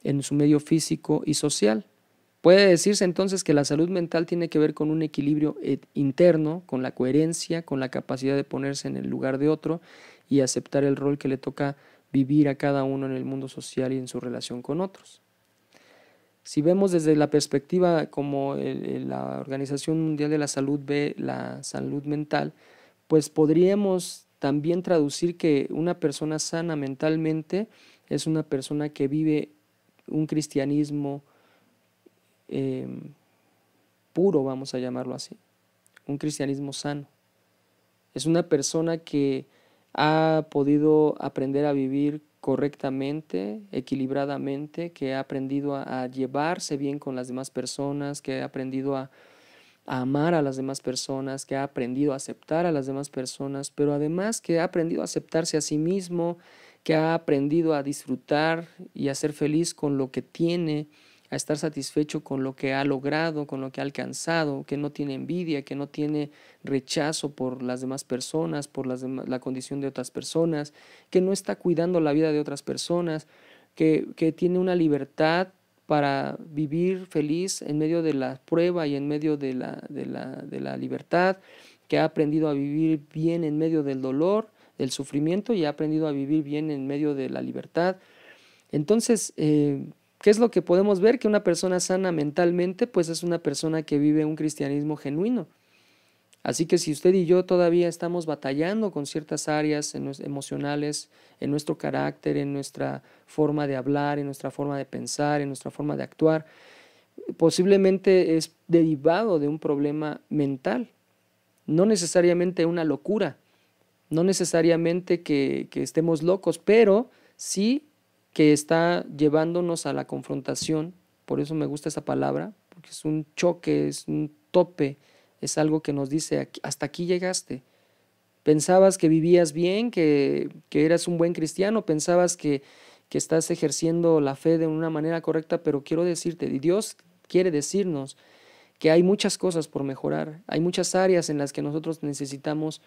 en su medio físico y social. Puede decirse entonces que la salud mental tiene que ver con un equilibrio interno, con la coherencia, con la capacidad de ponerse en el lugar de otro y aceptar el rol que le toca vivir a cada uno en el mundo social y en su relación con otros. Si vemos desde la perspectiva como la Organización Mundial de la Salud ve la salud mental, pues podríamos también traducir que una persona sana mentalmente es una persona que vive un cristianismo puro, vamos a llamarlo así, un cristianismo sano. Es una persona que ha podido aprender a vivir correctamente, equilibradamente, que ha aprendido a llevarse bien con las demás personas, que ha aprendido a amar a las demás personas, que ha aprendido a aceptar a las demás personas, pero además que ha aprendido a aceptarse a sí mismo, que ha aprendido a disfrutar y a ser feliz con lo que tiene, a estar satisfecho con lo que ha logrado, con lo que ha alcanzado, que no tiene envidia, que no tiene rechazo por las demás personas, por la condición de otras personas, que no está cuidando la vida de otras personas, que tiene una libertad para vivir feliz en medio de la prueba y en medio de la libertad, que ha aprendido a vivir bien en medio del dolor, del sufrimiento y ha aprendido a vivir bien en medio de la libertad. Entonces, ¿qué es lo que podemos ver? Que una persona sana mentalmente, pues es una persona que vive un cristianismo genuino. Así que si usted y yo todavía estamos batallando con ciertas áreas emocionales, en nuestro carácter, en nuestra forma de hablar, en nuestra forma de pensar, en nuestra forma de actuar, posiblemente es derivado de un problema mental, no necesariamente una locura, no necesariamente que estemos locos, pero sí que está llevándonos a la confrontación. Por eso me gusta esa palabra, es un choque, es un tope, es algo que nos dice, hasta aquí llegaste. Pensabas que vivías bien, que eras un buen cristiano, pensabas que estás ejerciendo la fe de una manera correcta, pero quiero decirte, y Dios quiere decirnos que hay muchas cosas por mejorar, hay muchas áreas en las que nosotros necesitamos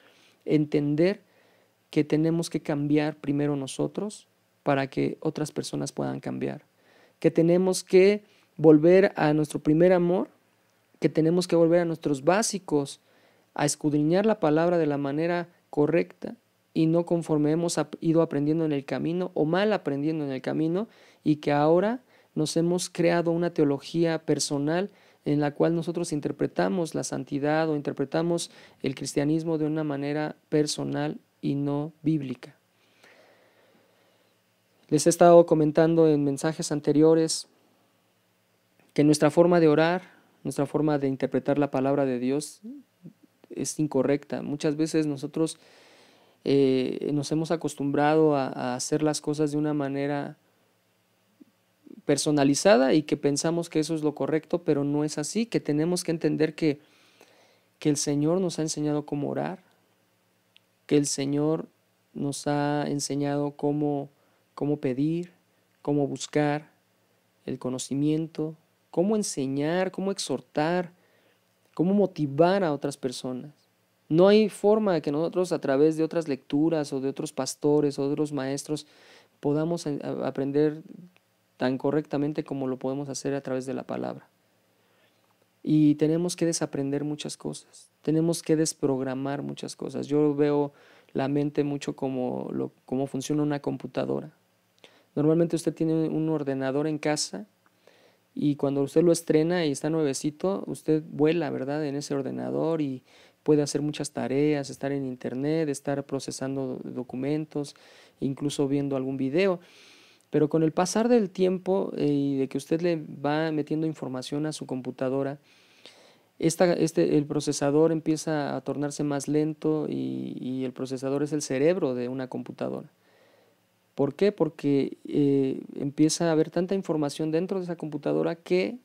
entender que tenemos que cambiar primero nosotros para que otras personas puedan cambiar, que tenemos que volver a nuestro primer amor, que tenemos que volver a nuestros básicos, a escudriñar la palabra de la manera correcta y no conforme hemos ido aprendiendo en el camino o mal aprendiendo en el camino, y que ahora nos hemos creado una teología personal en la cual nosotros interpretamos la santidad o interpretamos el cristianismo de una manera personal y no bíblica. Les he estado comentando en mensajes anteriores que nuestra forma de orar, nuestra forma de interpretar la palabra de Dios es incorrecta. Muchas veces nosotros nos hemos acostumbrado a hacer las cosas de una manera personalizada y que pensamos que eso es lo correcto, pero no es así, que tenemos que entender que el Señor nos ha enseñado cómo orar, que el Señor nos ha enseñado cómo pedir, cómo buscar el conocimiento, cómo enseñar, cómo exhortar, cómo motivar a otras personas. No hay forma de que nosotros a través de otras lecturas o de otros pastores o de otros maestros podamos aprender tan correctamente como lo podemos hacer a través de la palabra. Y tenemos que desaprender muchas cosas, tenemos que desprogramar muchas cosas. Yo veo la mente mucho como funciona una computadora. Normalmente usted tiene un ordenador en casa y cuando usted lo estrena y está nuevecito, usted vuela, ¿verdad?, en ese ordenador y puede hacer muchas tareas, estar en internet, estar procesando documentos, incluso viendo algún video. Pero con el pasar del tiempo y de que usted le va metiendo información a su computadora, el procesador empieza a tornarse más lento y el procesador es el cerebro de una computadora. ¿Por qué? Porque empieza a haber tanta información dentro de esa computadora que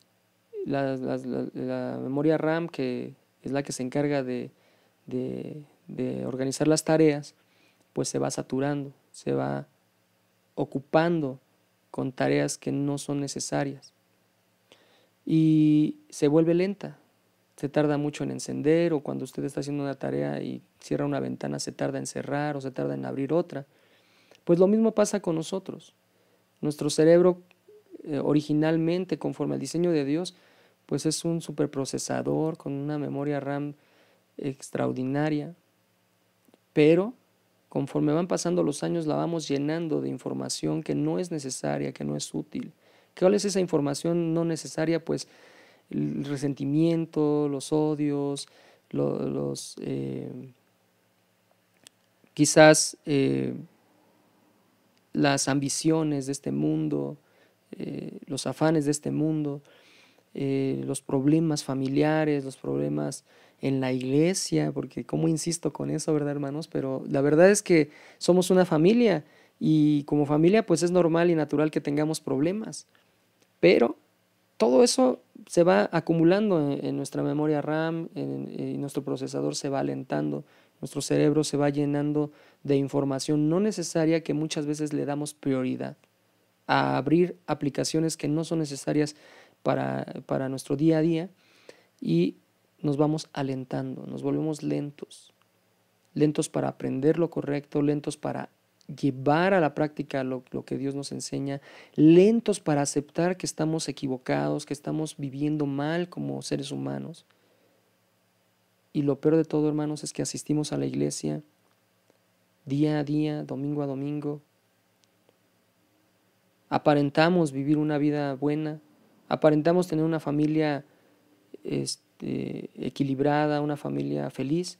la memoria RAM, que es la que se encarga de organizar las tareas, pues se va saturando, se va ocupando con tareas que no son necesarias y se vuelve lenta, se tarda mucho en encender, o cuando usted está haciendo una tarea y cierra una ventana se tarda en cerrar o se tarda en abrir otra. Pues lo mismo pasa con nosotros. Nuestro cerebro originalmente, conforme al diseño de Dios, pues es un superprocesador con una memoria RAM extraordinaria, pero conforme van pasando los años la vamos llenando de información que no es necesaria, que no es útil. ¿Cuál es esa información no necesaria? Pues el resentimiento, los odios, quizás las ambiciones de este mundo, los afanes de este mundo, los problemas familiares, los problemas en la iglesia, porque como insisto con eso, ¿verdad, hermanos? Pero la verdad es que somos una familia y como familia pues es normal y natural que tengamos problemas, pero todo eso se va acumulando en nuestra memoria RAM, y nuestro procesador se va alentando, nuestro cerebro se va llenando de información no necesaria que muchas veces le damos prioridad a abrir aplicaciones que no son necesarias para nuestro día a día, y nos vamos alentando, nos volvemos lentos para aprender lo correcto, lentos para llevar a la práctica lo que Dios nos enseña, lentos para aceptar que estamos equivocados, que estamos viviendo mal como seres humanos. Y lo peor de todo, hermanos, es que asistimos a la iglesia día a día, domingo a domingo, aparentamos vivir una vida buena, aparentamos tener una familia equilibrada, una familia feliz,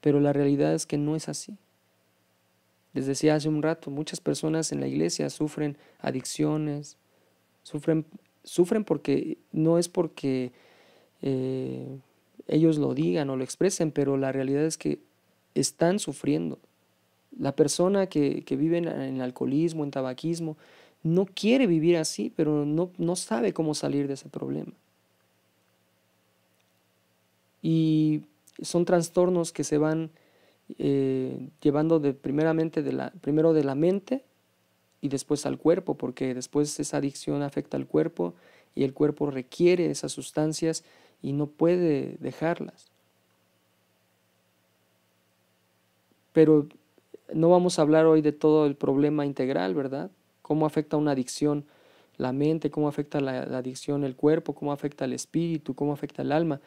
pero la realidad es que no es así. Les decía hace un rato, muchas personas en la iglesia sufren adicciones, sufren porque no es porque ellos lo digan o lo expresen, pero la realidad es que están sufriendo. La persona que vive en alcoholismo, en tabaquismo, no quiere vivir así, pero no sabe cómo salir de ese problema. y son trastornos que se van llevando primero de la mente y después al cuerpo, porque después esa adicción afecta al cuerpo y el cuerpo requiere esas sustancias y no puede dejarlas. Pero no vamos a hablar hoy de todo el problema integral, ¿verdad? Cómo afecta una adicción la mente, cómo afecta la adicción el cuerpo, cómo afecta el espíritu, cómo afecta el alma.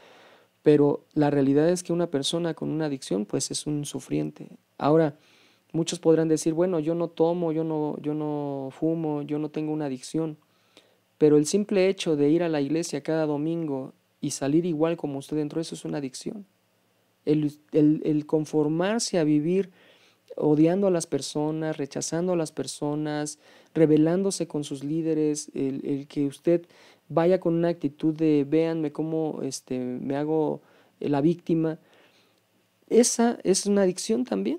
Pero la realidad es que una persona con una adicción pues es un sufriente. Ahora, muchos podrán decir, bueno, yo no tomo, yo no fumo, yo no tengo una adicción. Pero el simple hecho de ir a la iglesia cada domingo y salir igual como usted entró, eso es una adicción. El conformarse a vivir odiando a las personas, rechazando a las personas, rebelándose con sus líderes, el que usted vaya con una actitud de véanme cómo me hago la víctima, esa es una adicción también.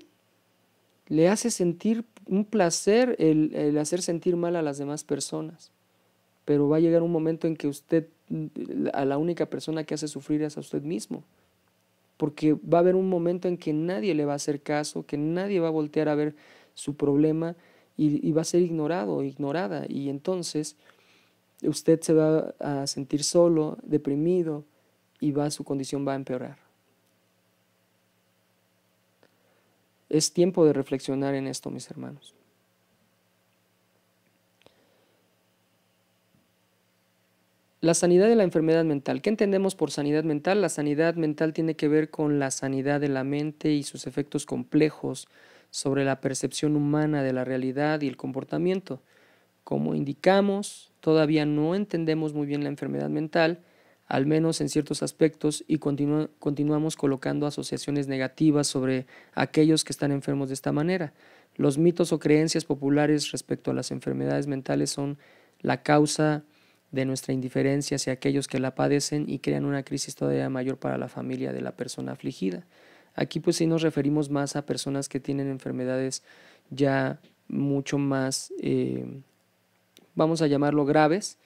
Le hace sentir un placer el hacer sentir mal a las demás personas, pero va a llegar un momento en que usted, a la única persona que hace sufrir es a usted mismo. Porque va a haber un momento en que nadie le va a hacer caso, que nadie va a voltear a ver su problema y va a ser ignorado o ignorada. Y entonces usted se va a sentir solo, deprimido y su condición va a empeorar. Es tiempo de reflexionar en esto, mis hermanos. La sanidad de la enfermedad mental. ¿Qué entendemos por sanidad mental? La sanidad mental tiene que ver con la sanidad de la mente y sus efectos complejos sobre la percepción humana de la realidad y el comportamiento. Como indicamos, todavía no entendemos muy bien la enfermedad mental, al menos en ciertos aspectos, y continuamos colocando asociaciones negativas sobre aquellos que están enfermos de esta manera. Los mitos o creencias populares respecto a las enfermedades mentales son la causa de nuestra indiferencia hacia aquellos que la padecen y crean una crisis todavía mayor para la familia de la persona afligida. Aquí pues sí nos referimos más a personas que tienen enfermedades ya mucho más, vamos a llamarlo graves,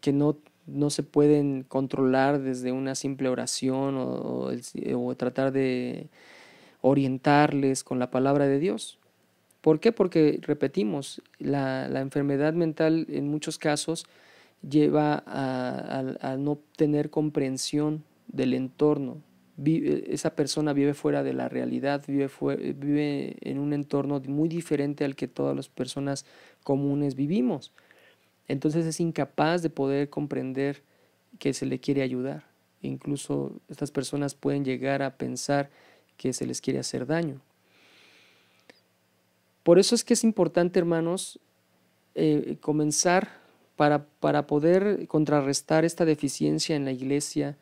que no se pueden controlar desde una simple oración o tratar de orientarles con la palabra de Dios. ¿Por qué? Porque, repetimos, la enfermedad mental en muchos casos lleva a no tener comprensión del entorno. Esa persona vive fuera de la realidad, vive en un entorno muy diferente al que todas las personas comunes vivimos. Entonces es incapaz de poder comprender que se le quiere ayudar. Incluso estas personas pueden llegar a pensar que se les quiere hacer daño. Por eso es que es importante, hermanos, comenzar para poder contrarrestar esta deficiencia en la iglesia,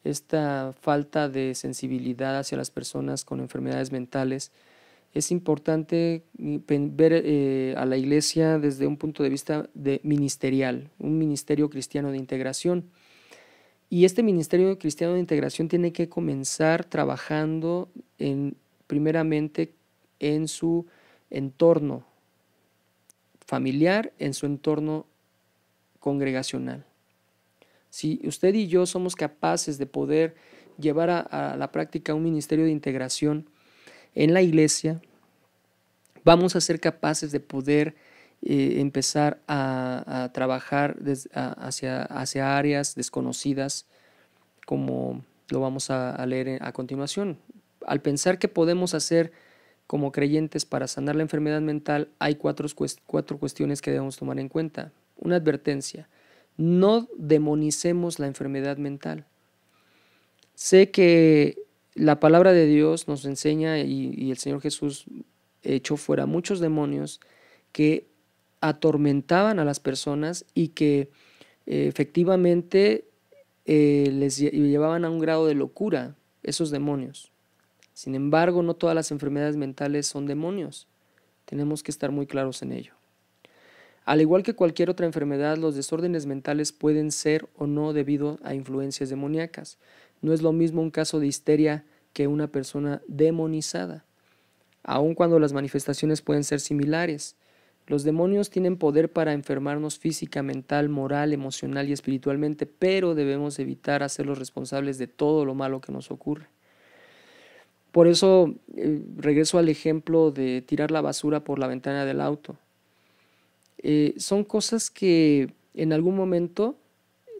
esta falta de sensibilidad hacia las personas con enfermedades mentales. Es importante ver a la iglesia desde un punto de vista ministerial, un ministerio cristiano de integración. Y este ministerio cristiano de integración tiene que comenzar trabajando primeramente en su entorno familiar, en su entorno congregacional. Si usted y yo somos capaces de poder llevar a la práctica un ministerio de integración en la iglesia, vamos a ser capaces de poder empezar a trabajar hacia áreas desconocidas, como lo vamos a leer a continuación. Al pensar que podemos hacer como creyentes para sanar la enfermedad mental, hay cuatro cuestiones que debemos tomar en cuenta. Una advertencia: no demonicemos la enfermedad mental. Sé que la palabra de Dios nos enseña y el Señor Jesús echó fuera muchos demonios que atormentaban a las personas y que efectivamente les llevaban a un grado de locura esos demonios. Sin embargo, no todas las enfermedades mentales son demonios. Tenemos que estar muy claros en ello. Al igual que cualquier otra enfermedad, los desórdenes mentales pueden ser o no debido a influencias demoníacas. No es lo mismo un caso de histeria que una persona demonizada, aun cuando las manifestaciones pueden ser similares. Los demonios tienen poder para enfermarnos física, mental, moral, emocional y espiritualmente, pero debemos evitar hacerlos responsables de todo lo malo que nos ocurre. Por eso regreso al ejemplo de tirar la basura por la ventana del auto. Son cosas que en algún momento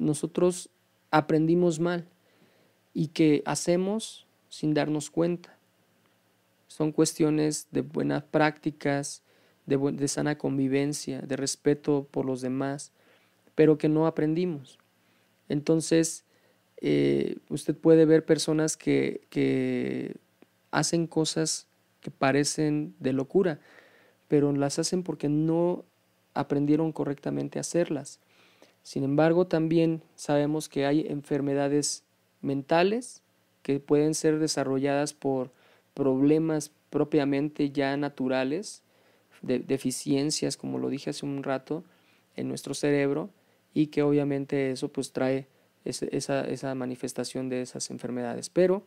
nosotros aprendimos mal y que hacemos sin darnos cuenta. Son cuestiones de buenas prácticas, de sana convivencia, de respeto por los demás, pero que no aprendimos. Entonces, usted puede ver personas que hacen cosas que parecen de locura, pero las hacen porque no aprendieron correctamente a hacerlas. Sin embargo, también sabemos que hay enfermedades mentales que pueden ser desarrolladas por problemas propiamente ya naturales, deficiencias, como lo dije hace un rato, en nuestro cerebro, y que obviamente eso pues trae esa manifestación de esas enfermedades. Pero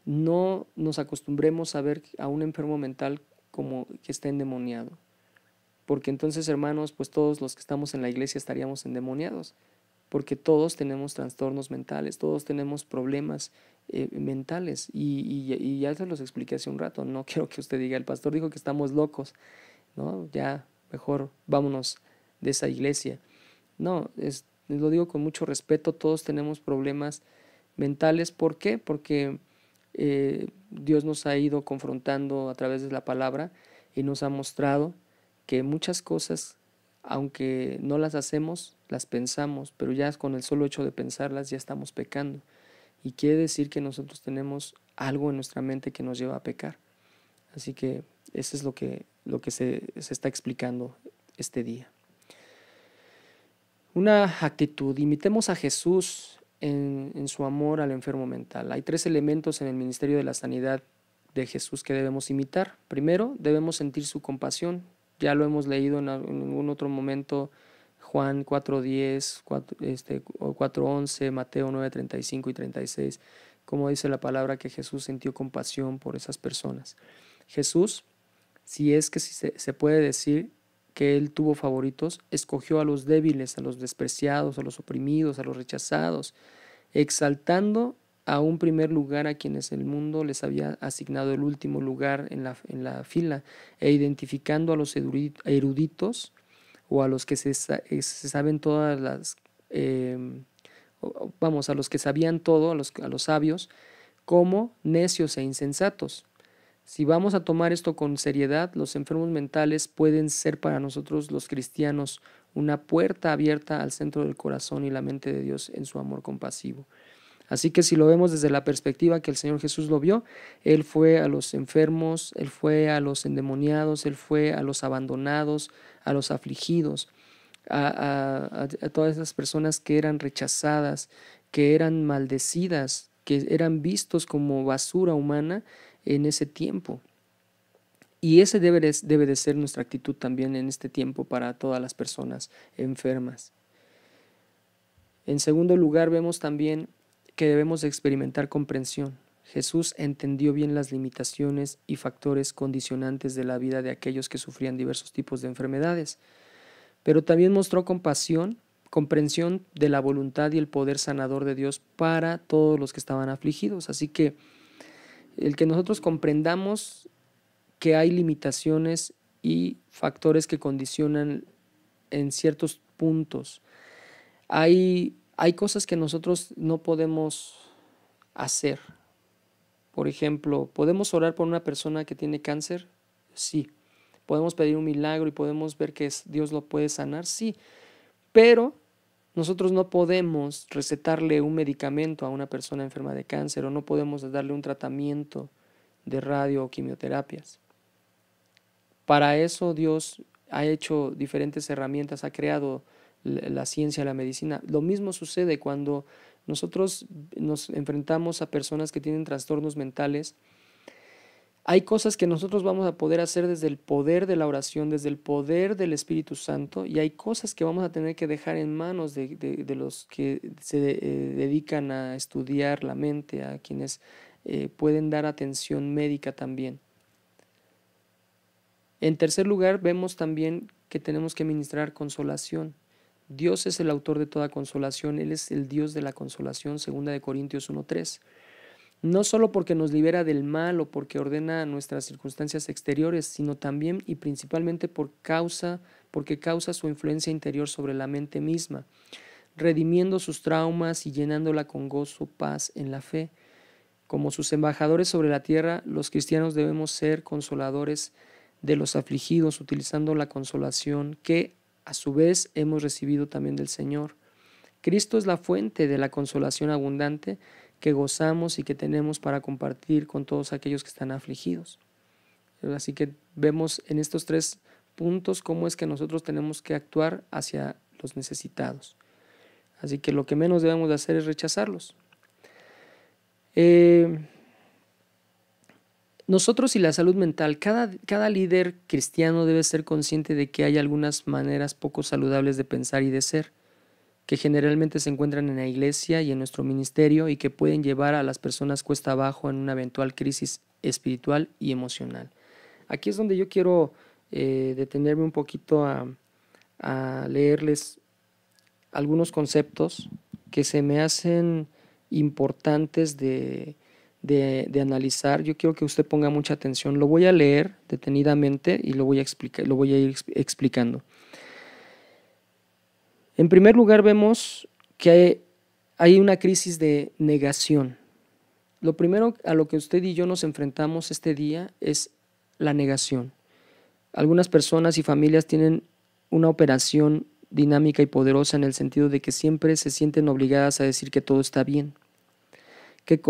no nos acostumbremos a ver a un enfermo mental como que está endemoniado, porque entonces, hermanos, pues todos los que estamos en la iglesia estaríamos endemoniados, porque todos tenemos trastornos mentales, todos tenemos problemas mentales, y ya se los expliqué hace un rato. No quiero que usted diga, el pastor dijo que estamos locos, ¿no? Ya, mejor vámonos de esa iglesia. No, lo digo con mucho respeto, todos tenemos problemas mentales. ¿Por qué? Porque Dios nos ha ido confrontando a través de la palabra y nos ha mostrado que muchas cosas, aunque no las hacemos, las pensamos, pero ya con el solo hecho de pensarlas ya estamos pecando. Y quiere decir que nosotros tenemos algo en nuestra mente que nos lleva a pecar. Así que eso es lo que se está explicando este día. Una actitud: imitemos a Jesús en su amor al enfermo mental. Hay 3 elementos en el ministerio de la sanidad de Jesús que debemos imitar. Primero, debemos sentir su compasión. Ya lo hemos leído en algún otro momento, Juan 4:10, 4:11, Mateo 9:35 y 36, como dice la palabra que Jesús sintió compasión por esas personas. Jesús, si se puede decir que Él tuvo favoritos, escogió a los débiles, a los despreciados, a los oprimidos, a los rechazados, exaltando a un primer lugar a quienes el mundo les había asignado el último lugar en la fila, e identificando a los eruditos o a los que se saben todas las, a los que sabían todo, a los sabios, como necios e insensatos. Si vamos a tomar esto con seriedad, los enfermos mentales pueden ser para nosotros los cristianos una puerta abierta al centro del corazón y la mente de Dios en su amor compasivo. Así que si lo vemos desde la perspectiva que el Señor Jesús lo vio, Él fue a los enfermos, Él fue a los endemoniados, Él fue a los abandonados, a los afligidos, a todas esas personas que eran rechazadas, que eran maldecidas, que eran vistos como basura humana en ese tiempo. Y ese debe de ser nuestra actitud también en este tiempo para todas las personas enfermas. En segundo lugar, vemos también que debemos experimentar comprensión. Jesús entendió bien las limitaciones y factores condicionantes de la vida de aquellos que sufrían diversos tipos de enfermedades, pero también mostró comprensión de la voluntad y el poder sanador de Dios para todos los que estaban afligidos. Así que el que nosotros comprendamos que hay limitaciones y factores que condicionan en ciertos puntos. Hay cosas que nosotros no podemos hacer. Por ejemplo, ¿podemos orar por una persona que tiene cáncer? Sí. ¿Podemos pedir un milagro y podemos ver que Dios lo puede sanar? Sí. Pero nosotros no podemos recetarle un medicamento a una persona enferma de cáncer, o no podemos darle un tratamiento de radio o quimioterapias. Para eso Dios ha hecho diferentes herramientas, ha creado la ciencia, la medicina. Lo mismo sucede cuando nosotros nos enfrentamos a personas que tienen trastornos mentales. Hay cosas que nosotros vamos a poder hacer desde el poder de la oración, desde el poder del Espíritu Santo, y hay cosas que vamos a tener que dejar en manos de los que se dedican a estudiar la mente, a quienes pueden dar atención médica también. En tercer lugar, vemos también que tenemos que ministrar consolación. Dios es el autor de toda consolación, Él es el Dios de la consolación, 2 Corintios 1:3. No solo porque nos libera del mal o porque ordena nuestras circunstancias exteriores, sino también y principalmente porque causa su influencia interior sobre la mente misma, redimiendo sus traumas y llenándola con gozo, paz en la fe. Como sus embajadores sobre la tierra, los cristianos debemos ser consoladores de los afligidos, utilizando la consolación que a su vez hemos recibido también del Señor. Cristo es la fuente de la consolación abundante que gozamos y que tenemos para compartir con todos aquellos que están afligidos. Así que vemos en estos 3 puntos cómo es que nosotros tenemos que actuar hacia los necesitados. Así que lo que menos debemos de hacer es rechazarlos. Nosotros y la salud mental, cada líder cristiano debe ser consciente de que hay algunas maneras poco saludables de pensar y de ser, que generalmente se encuentran en la iglesia y en nuestro ministerio y que pueden llevar a las personas cuesta abajo en una eventual crisis espiritual y emocional. Aquí es donde yo quiero detenerme un poquito a leerles algunos conceptos que se me hacen importantes de analizar. Yo quiero que usted ponga mucha atención. Lo voy a leer detenidamente y lo voy a ir explicando. En primer lugar, vemos que hay una crisis de negación. Lo primero a lo que usted y yo nos enfrentamos este día es la negación. Algunas personas y familias tienen una operación dinámica y poderosa en el sentido de que siempre se sienten obligadas a decir que todo está bien, que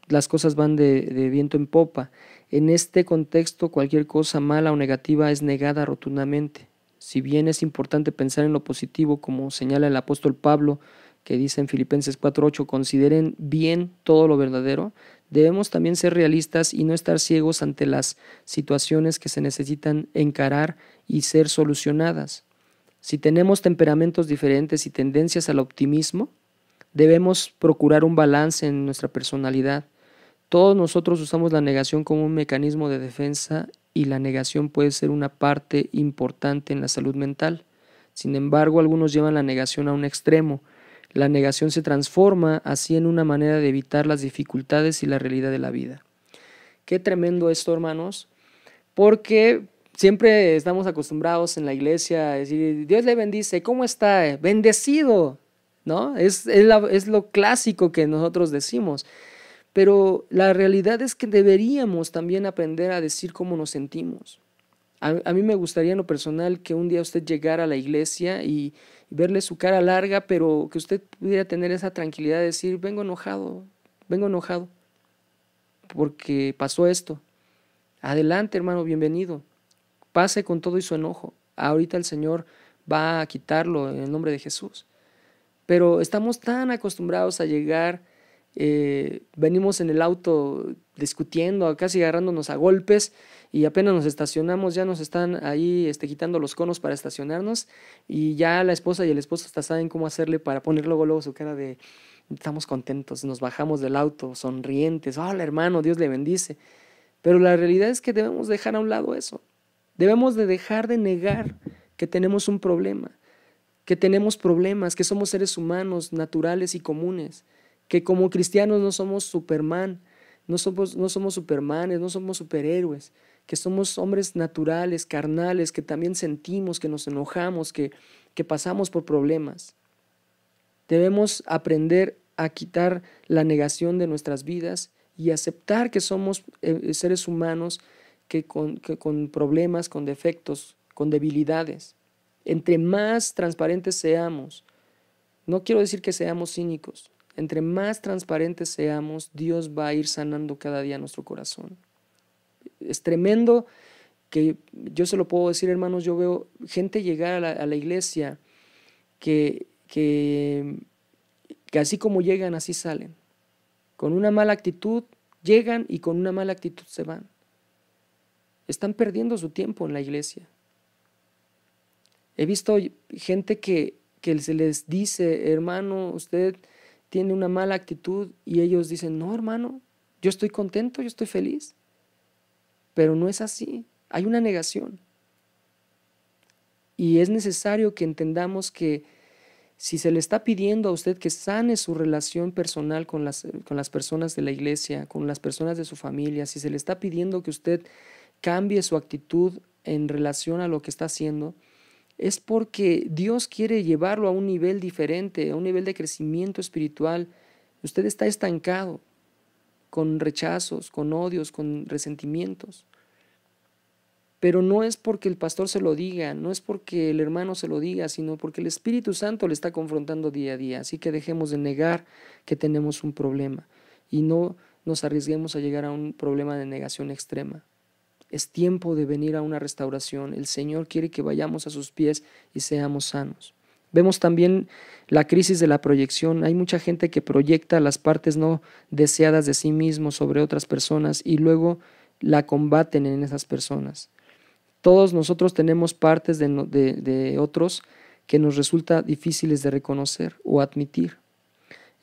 las cosas van de viento en popa. En este contexto, cualquier cosa mala o negativa es negada rotundamente. Si bien es importante pensar en lo positivo, como señala el apóstol Pablo, que dice en Filipenses 4:8, consideren bien todo lo verdadero, debemos también ser realistas y no estar ciegos ante las situaciones que se necesitan encarar y ser solucionadas. Si tenemos temperamentos diferentes y tendencias al optimismo, debemos procurar un balance en nuestra personalidad. Todos nosotros usamos la negación como un mecanismo de defensa y la negación puede ser una parte importante en la salud mental. Sin embargo, algunos llevan la negación a un extremo. La negación se transforma así en una manera de evitar las dificultades y la realidad de la vida. Qué tremendo esto, hermanos, porque siempre estamos acostumbrados en la iglesia a decir, Dios le bendice, ¿cómo está? Bendecido, ¿no? Es lo clásico que nosotros decimos. Pero la realidad es que deberíamos también aprender a decir cómo nos sentimos. A mí me gustaría en lo personal que un día usted llegara a la iglesia y verle su cara larga, pero que usted pudiera tener esa tranquilidad de decir, vengo enojado, porque pasó esto. Adelante, hermano, bienvenido. Pase con todo y su enojo. Ahorita el Señor va a quitarlo en el nombre de Jesús. Pero estamos tan acostumbrados a llegar, venimos en el auto discutiendo, casi agarrándonos a golpes, y apenas nos estacionamos ya nos están ahí quitando los conos para estacionarnos, y ya la esposa y el esposo hasta saben cómo hacerle para poner luego su cara de estamos contentos, nos bajamos del auto sonrientes, hola hermano, Dios le bendice. Pero la realidad es que debemos dejar a un lado eso. Debemos de dejar de negar que tenemos un problema, que tenemos problemas, que somos seres humanos naturales y comunes, que como cristianos no somos Superman, no somos Supermanes, no somos superhéroes, que somos hombres naturales, carnales, que también sentimos, que nos enojamos, que pasamos por problemas. Debemos aprender a quitar la negación de nuestras vidas y aceptar que somos seres humanos que con problemas, con defectos, con debilidades. Entre más transparentes seamos, no quiero decir que seamos cínicos, entre más transparentes seamos, Dios va a ir sanando cada día nuestro corazón. Es tremendo que yo se lo puedo decir, hermanos, yo veo gente llegar a la iglesia que así como llegan, así salen. Con una mala actitud llegan y con una mala actitud se van. Están perdiendo su tiempo en la iglesia. He visto gente que se les dice, hermano, usted tiene una mala actitud, y ellos dicen, no, hermano, yo estoy contento, yo estoy feliz. Pero no es así, hay una negación. Y es necesario que entendamos que si se le está pidiendo a usted que sane su relación personal con las personas de la iglesia, con las personas de su familia, si se le está pidiendo que usted cambie su actitud en relación a lo que está haciendo, es porque Dios quiere llevarlo a un nivel diferente, a un nivel de crecimiento espiritual. Usted está estancado con rechazos, con odios, con resentimientos. Pero no es porque el pastor se lo diga, no es porque el hermano se lo diga, sino porque el Espíritu Santo le está confrontando día a día. Así que dejemos de negar que tenemos un problema y no nos arriesguemos a llegar a un problema de negación extrema. Es tiempo de venir a una restauración. El Señor quiere que vayamos a sus pies y seamos sanos. Vemos también la crisis de la proyección. Hay mucha gente que proyecta las partes no deseadas de sí mismo sobre otras personas y luego la combaten en esas personas. Todos nosotros tenemos partes de otros que nos resulta difíciles de reconocer o admitir.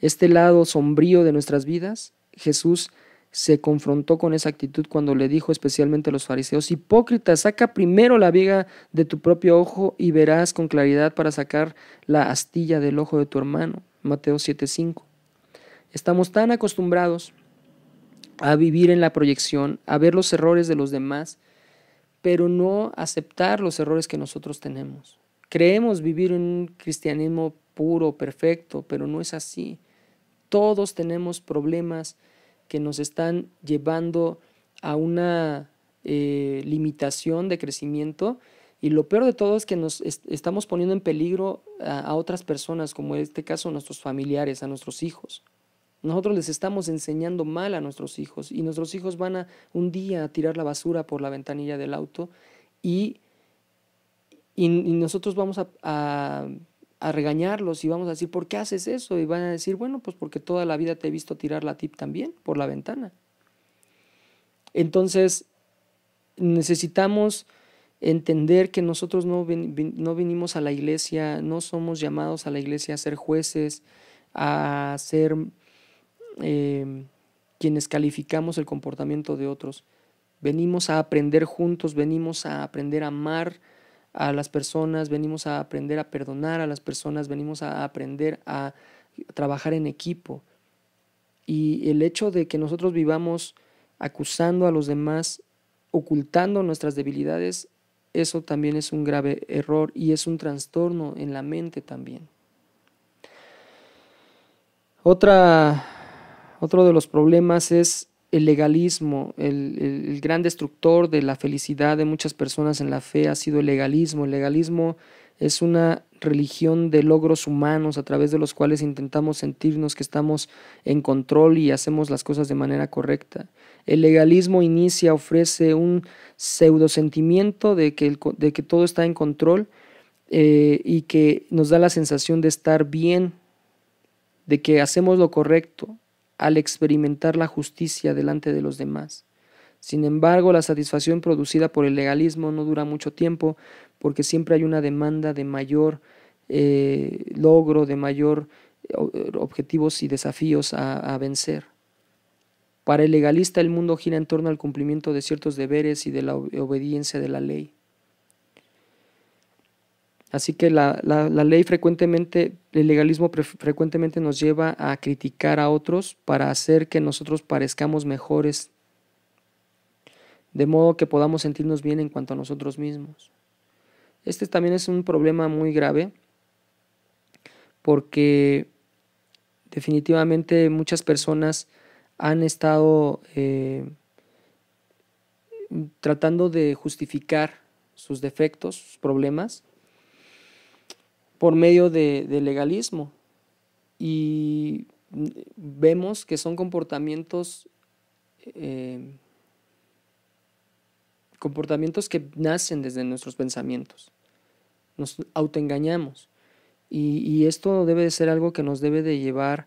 Este lado sombrío de nuestras vidas, Jesús se confrontó con esa actitud cuando le dijo especialmente a los fariseos: hipócrita, saca primero la viga de tu propio ojo y verás con claridad para sacar la astilla del ojo de tu hermano. Mateo 7:5. Estamos tan acostumbrados a vivir en la proyección, a ver los errores de los demás, pero no aceptar los errores que nosotros tenemos. Creemos vivir en un cristianismo puro, perfecto, pero no es así. Todos tenemos problemas que nos están llevando a una limitación de crecimiento, y lo peor de todo es que nos estamos poniendo en peligro a otras personas, como en este caso a nuestros familiares, a nuestros hijos. Nosotros les estamos enseñando mal a nuestros hijos y nuestros hijos van un día a tirar la basura por la ventanilla del auto y nosotros vamos a regañarlos y vamos a decir: ¿por qué haces eso? Y van a decir: bueno, pues porque toda la vida te he visto tirarla a ti también por la ventana. Entonces necesitamos entender que nosotros no vinimos a la iglesia, no somos llamados a la iglesia a ser jueces, a ser quienes calificamos el comportamiento de otros. Venimos a aprender juntos, venimos a aprender a amar a las personas, venimos a aprender a perdonar a las personas, venimos a aprender a trabajar en equipo. Y el hecho de que nosotros vivamos acusando a los demás, ocultando nuestras debilidades, eso también es un grave error y es un trastorno en la mente también. Otro de los problemas es el legalismo. El gran destructor de la felicidad de muchas personas en la fe ha sido el legalismo. El legalismo es una religión de logros humanos a través de los cuales intentamos sentirnos que estamos en control y hacemos las cosas de manera correcta. El legalismo ofrece un pseudosentimiento de que todo está en control y que nos da la sensación de estar bien, de que hacemos lo correcto al experimentar la justicia delante de los demás. Sin embargo, la satisfacción producida por el legalismo no dura mucho tiempo, porque siempre hay una demanda de mayor logro, de mayor objetivos y desafíos a vencer. Para el legalista, el mundo gira en torno al cumplimiento de ciertos deberes y de la obediencia de la ley. Así que la ley frecuentemente, el legalismo frecuentemente nos lleva a criticar a otros para hacer que nosotros parezcamos mejores, de modo que podamos sentirnos bien en cuanto a nosotros mismos. Este también es un problema muy grave, porque definitivamente muchas personas han estado tratando de justificar sus defectos, sus problemas, por medio de legalismo, y vemos que son comportamientos que nacen desde nuestros pensamientos. Nos autoengañamos, y esto debe de ser algo que nos debe de llevar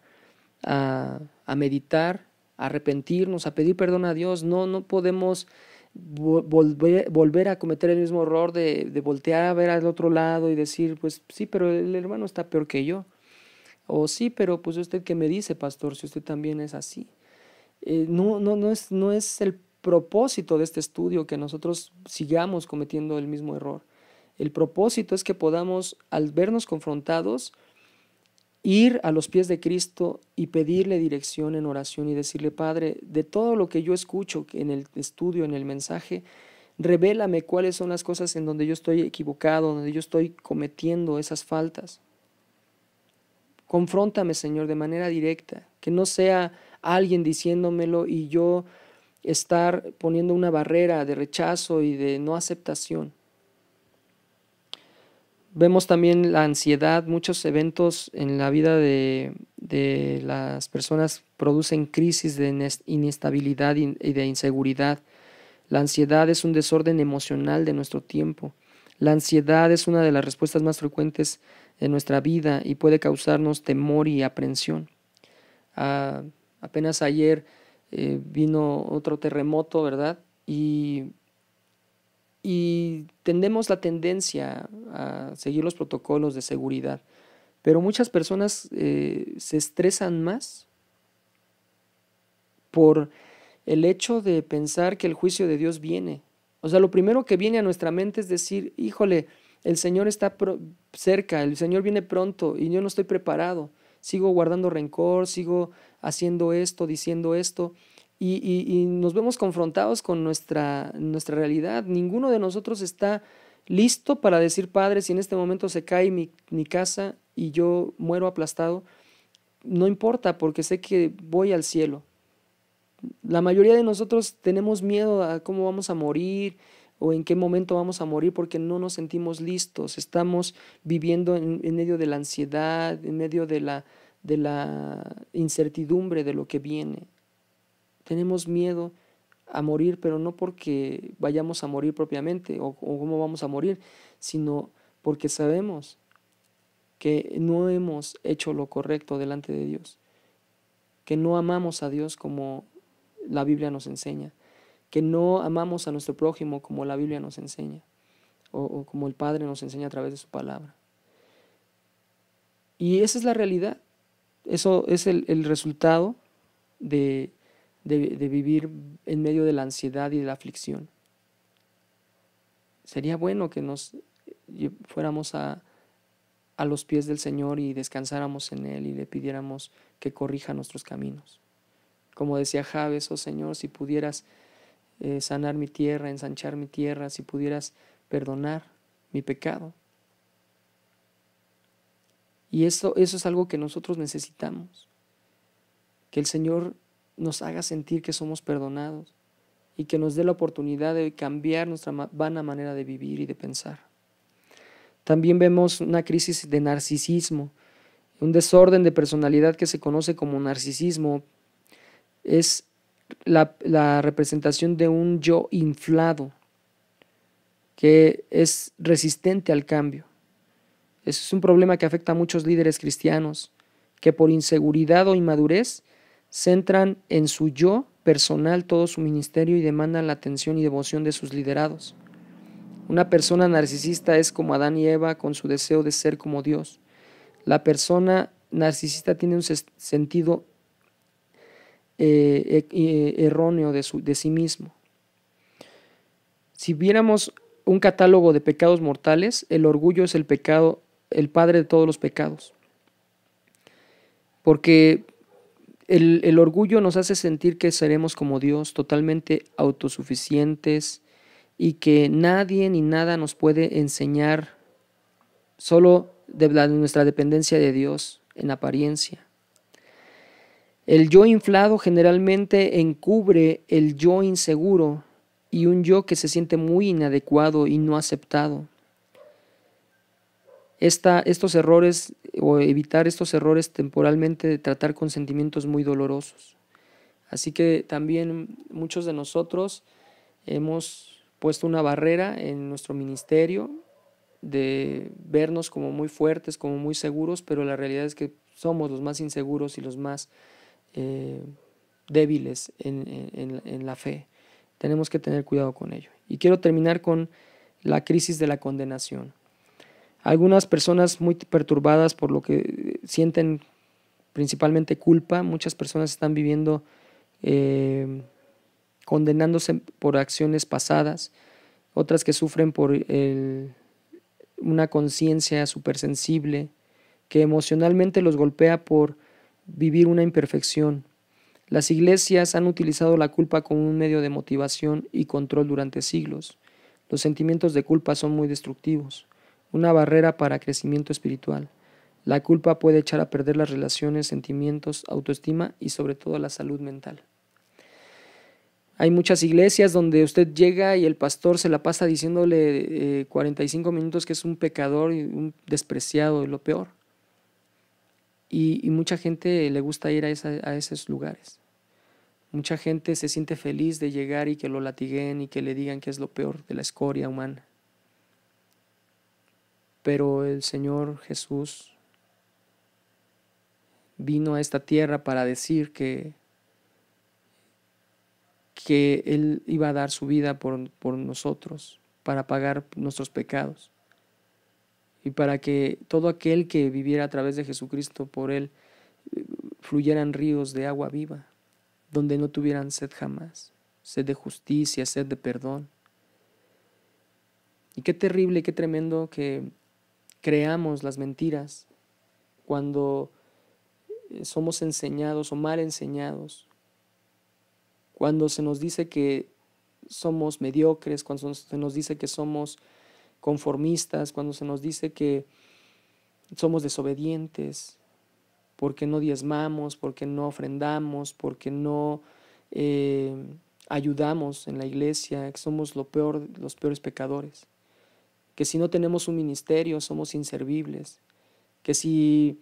a meditar, a arrepentirnos, a pedir perdón a Dios. No podemos volver a cometer el mismo error de voltear a ver al otro lado y decir: pues sí, pero el hermano está peor que yo. O sí, pero pues usted qué me dice, pastor, si usted también es así. No es el propósito de este estudio que nosotros sigamos cometiendo el mismo error. El propósito es que podamos, al vernos confrontados, ir a los pies de Cristo y pedirle dirección en oración y decirle: Padre, de todo lo que yo escucho en el estudio, en el mensaje, revélame cuáles son las cosas en donde yo estoy equivocado, donde yo estoy cometiendo esas faltas. Confróntame, Señor, de manera directa, que no sea alguien diciéndomelo y yo estar poniendo una barrera de rechazo y de no aceptación. Vemos también la ansiedad. Muchos eventos en la vida de las personas producen crisis de inestabilidad y de inseguridad. La ansiedad es un desorden emocional de nuestro tiempo. La ansiedad es una de las respuestas más frecuentes en nuestra vida y puede causarnos temor y aprensión. Apenas ayer vino otro terremoto, ¿verdad? Y tenemos la tendencia a seguir los protocolos de seguridad, pero muchas personas se estresan más por el hecho de pensar que el juicio de Dios viene. O sea, lo primero que viene a nuestra mente es decir: híjole, el Señor está cerca, el Señor viene pronto y yo no estoy preparado. Sigo guardando rencor, sigo haciendo esto, diciendo esto. Y nos vemos confrontados con nuestra realidad. Ninguno de nosotros está listo para decir: Padre, si en este momento se cae mi casa y yo muero aplastado, no importa, porque sé que voy al cielo. La mayoría de nosotros tenemos miedo a cómo vamos a morir o en qué momento vamos a morir, porque no nos sentimos listos. Estamos viviendo en medio de la ansiedad, en medio de la incertidumbre de lo que viene. Tenemos miedo a morir, pero no porque vayamos a morir propiamente o cómo vamos a morir, sino porque sabemos que no hemos hecho lo correcto delante de Dios, que no amamos a Dios como la Biblia nos enseña, que no amamos a nuestro prójimo como la Biblia nos enseña, o como el Padre nos enseña a través de su palabra. Y esa es la realidad. Eso es el resultado de vivir en medio de la ansiedad y de la aflicción. Sería bueno que nos fuéramos a los pies del Señor y descansáramos en Él y le pidiéramos que corrija nuestros caminos. Como decía Jabes: oh Señor, si pudieras sanar mi tierra, ensanchar mi tierra, si pudieras perdonar mi pecado. Y eso es algo que nosotros necesitamos, que el Señor nos haga sentir que somos perdonados y que nos dé la oportunidad de cambiar nuestra vana manera de vivir y de pensar. También vemos una crisis de narcisismo, un desorden de personalidad que se conoce como narcisismo. Es la representación de un yo inflado que es resistente al cambio. Eso es un problema que afecta a muchos líderes cristianos, que por inseguridad o inmadurez centran en su yo personal todo su ministerio y demandan la atención y devoción de sus liderados. Una persona narcisista es como Adán y Eva con su deseo de ser como Dios. La persona narcisista tiene un sentido erróneo de sí mismo. Si viéramos un catálogo de pecados mortales, el orgullo es el pecado, el padre de todos los pecados. Porque el orgullo nos hace sentir que seremos como Dios, totalmente autosuficientes y que nadie ni nada nos puede enseñar, solo de nuestra dependencia de Dios en apariencia. El yo inflado generalmente encubre el yo inseguro y un yo que se siente muy inadecuado y no aceptado. Estos errores, o evitar estos errores temporalmente, de tratar con sentimientos muy dolorosos. Así que también muchos de nosotros hemos puesto una barrera en nuestro ministerio de vernos como muy fuertes, como muy seguros, pero la realidad es que somos los más inseguros y los más débiles en la fe. Tenemos que tener cuidado con ello. Y quiero terminar con la crisis de la condenación. Algunas personas muy perturbadas por lo que sienten principalmente culpa. Muchas personas están viviendo condenándose por acciones pasadas, otras que sufren por una conciencia supersensible que emocionalmente los golpea por vivir una imperfección. Las iglesias han utilizado la culpa como un medio de motivación y control durante siglos. Los sentimientos de culpa son muy destructivos, una barrera para crecimiento espiritual. La culpa puede echar a perder las relaciones, sentimientos, autoestima y sobre todo la salud mental. Hay muchas iglesias donde usted llega y el pastor se la pasa diciéndole 45 minutos que es un pecador y un despreciado y lo peor. Y mucha gente le gusta ir a esos lugares. Mucha gente se siente feliz de llegar y que lo latiguen y que le digan que es lo peor de la escoria humana. Pero el Señor Jesús vino a esta tierra para decir que Él iba a dar su vida por nosotros, para pagar nuestros pecados. Y para que todo aquel que viviera a través de Jesucristo, por Él, fluyeran ríos de agua viva, donde no tuvieran sed jamás, sed de justicia, sed de perdón. Y qué terrible y qué tremendo que creamos las mentiras cuando somos enseñados o mal enseñados, cuando se nos dice que somos mediocres, cuando se nos dice que somos conformistas, cuando se nos dice que somos desobedientes, porque no diezmamos, porque no ofrendamos, porque no ayudamos en la iglesia, que somos los peores pecadores, que si no tenemos un ministerio somos inservibles, que si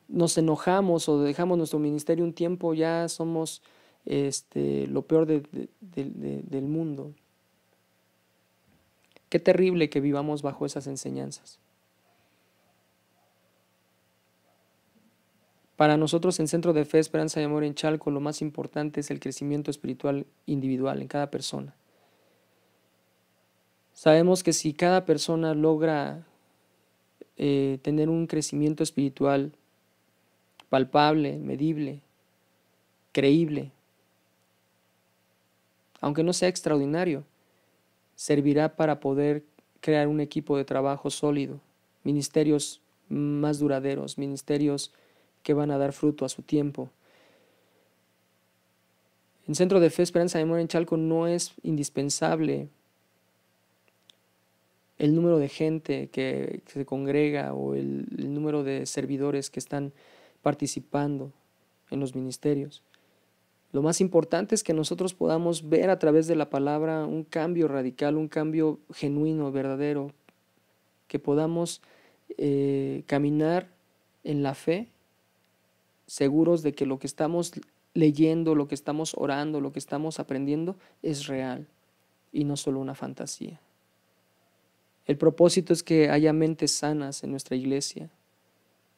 nos enojamos o dejamos nuestro ministerio un tiempo ya somos lo peor del mundo. Qué terrible que vivamos bajo esas enseñanzas. Para nosotros en Centro de Fe, Esperanza y Amor en Chalco, lo más importante es el crecimiento espiritual individual en cada persona. Sabemos que si cada persona logra tener un crecimiento espiritual palpable, medible, creíble, aunque no sea extraordinario, servirá para poder crear un equipo de trabajo sólido, ministerios más duraderos, ministerios que van a dar fruto a su tiempo. En Centro de Fe, Esperanza y Amor en Chalco no es indispensable el número de gente que se congrega o el número de servidores que están participando en los ministerios. Lo más importante es que nosotros podamos ver a través de la palabra un cambio radical, un cambio genuino, verdadero, que podamos caminar en la fe, seguros de que lo que estamos leyendo, lo que estamos orando, lo que estamos aprendiendo es real y no solo una fantasía. El propósito es que haya mentes sanas en nuestra iglesia,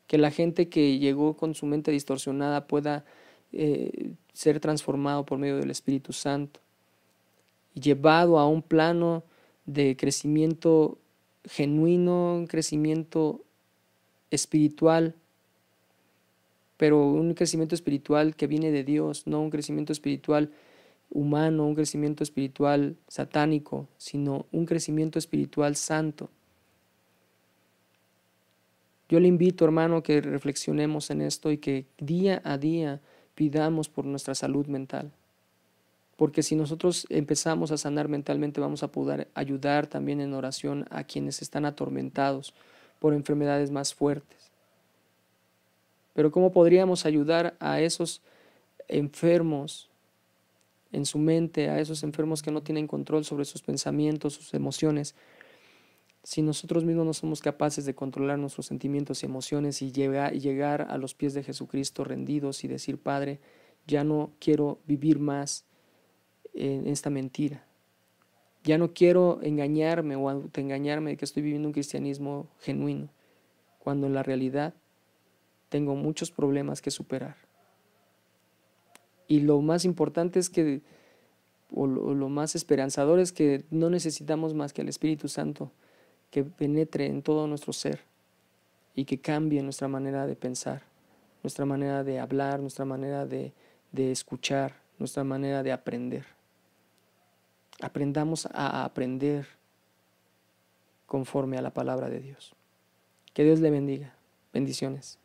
que la gente que llegó con su mente distorsionada pueda ser transformado por medio del Espíritu Santo y llevado a un plano de crecimiento genuino, un crecimiento espiritual, pero un crecimiento espiritual que viene de Dios, no un crecimiento espiritual humano, un crecimiento espiritual satánico, sino un crecimiento espiritual santo. Yo le invito, hermano, que reflexionemos en esto y que día a día pidamos por nuestra salud mental. Porque si nosotros empezamos a sanar mentalmente, vamos a poder ayudar también en oración a quienes están atormentados por enfermedades más fuertes. Pero ¿cómo podríamos ayudar a esos enfermos en su mente, a esos enfermos que no tienen control sobre sus pensamientos, sus emociones, si nosotros mismos no somos capaces de controlar nuestros sentimientos y emociones y llegar a los pies de Jesucristo rendidos y decir: Padre, ya no quiero vivir más en esta mentira, ya no quiero engañarme o autoengañarme de que estoy viviendo un cristianismo genuino, cuando en la realidad tengo muchos problemas que superar. Y lo más importante es que, o lo más esperanzador es que no necesitamos más que al Espíritu Santo que penetre en todo nuestro ser y que cambie nuestra manera de pensar, nuestra manera de hablar, nuestra manera de escuchar, nuestra manera de aprender. Aprendamos a aprender conforme a la palabra de Dios. Que Dios le bendiga. Bendiciones.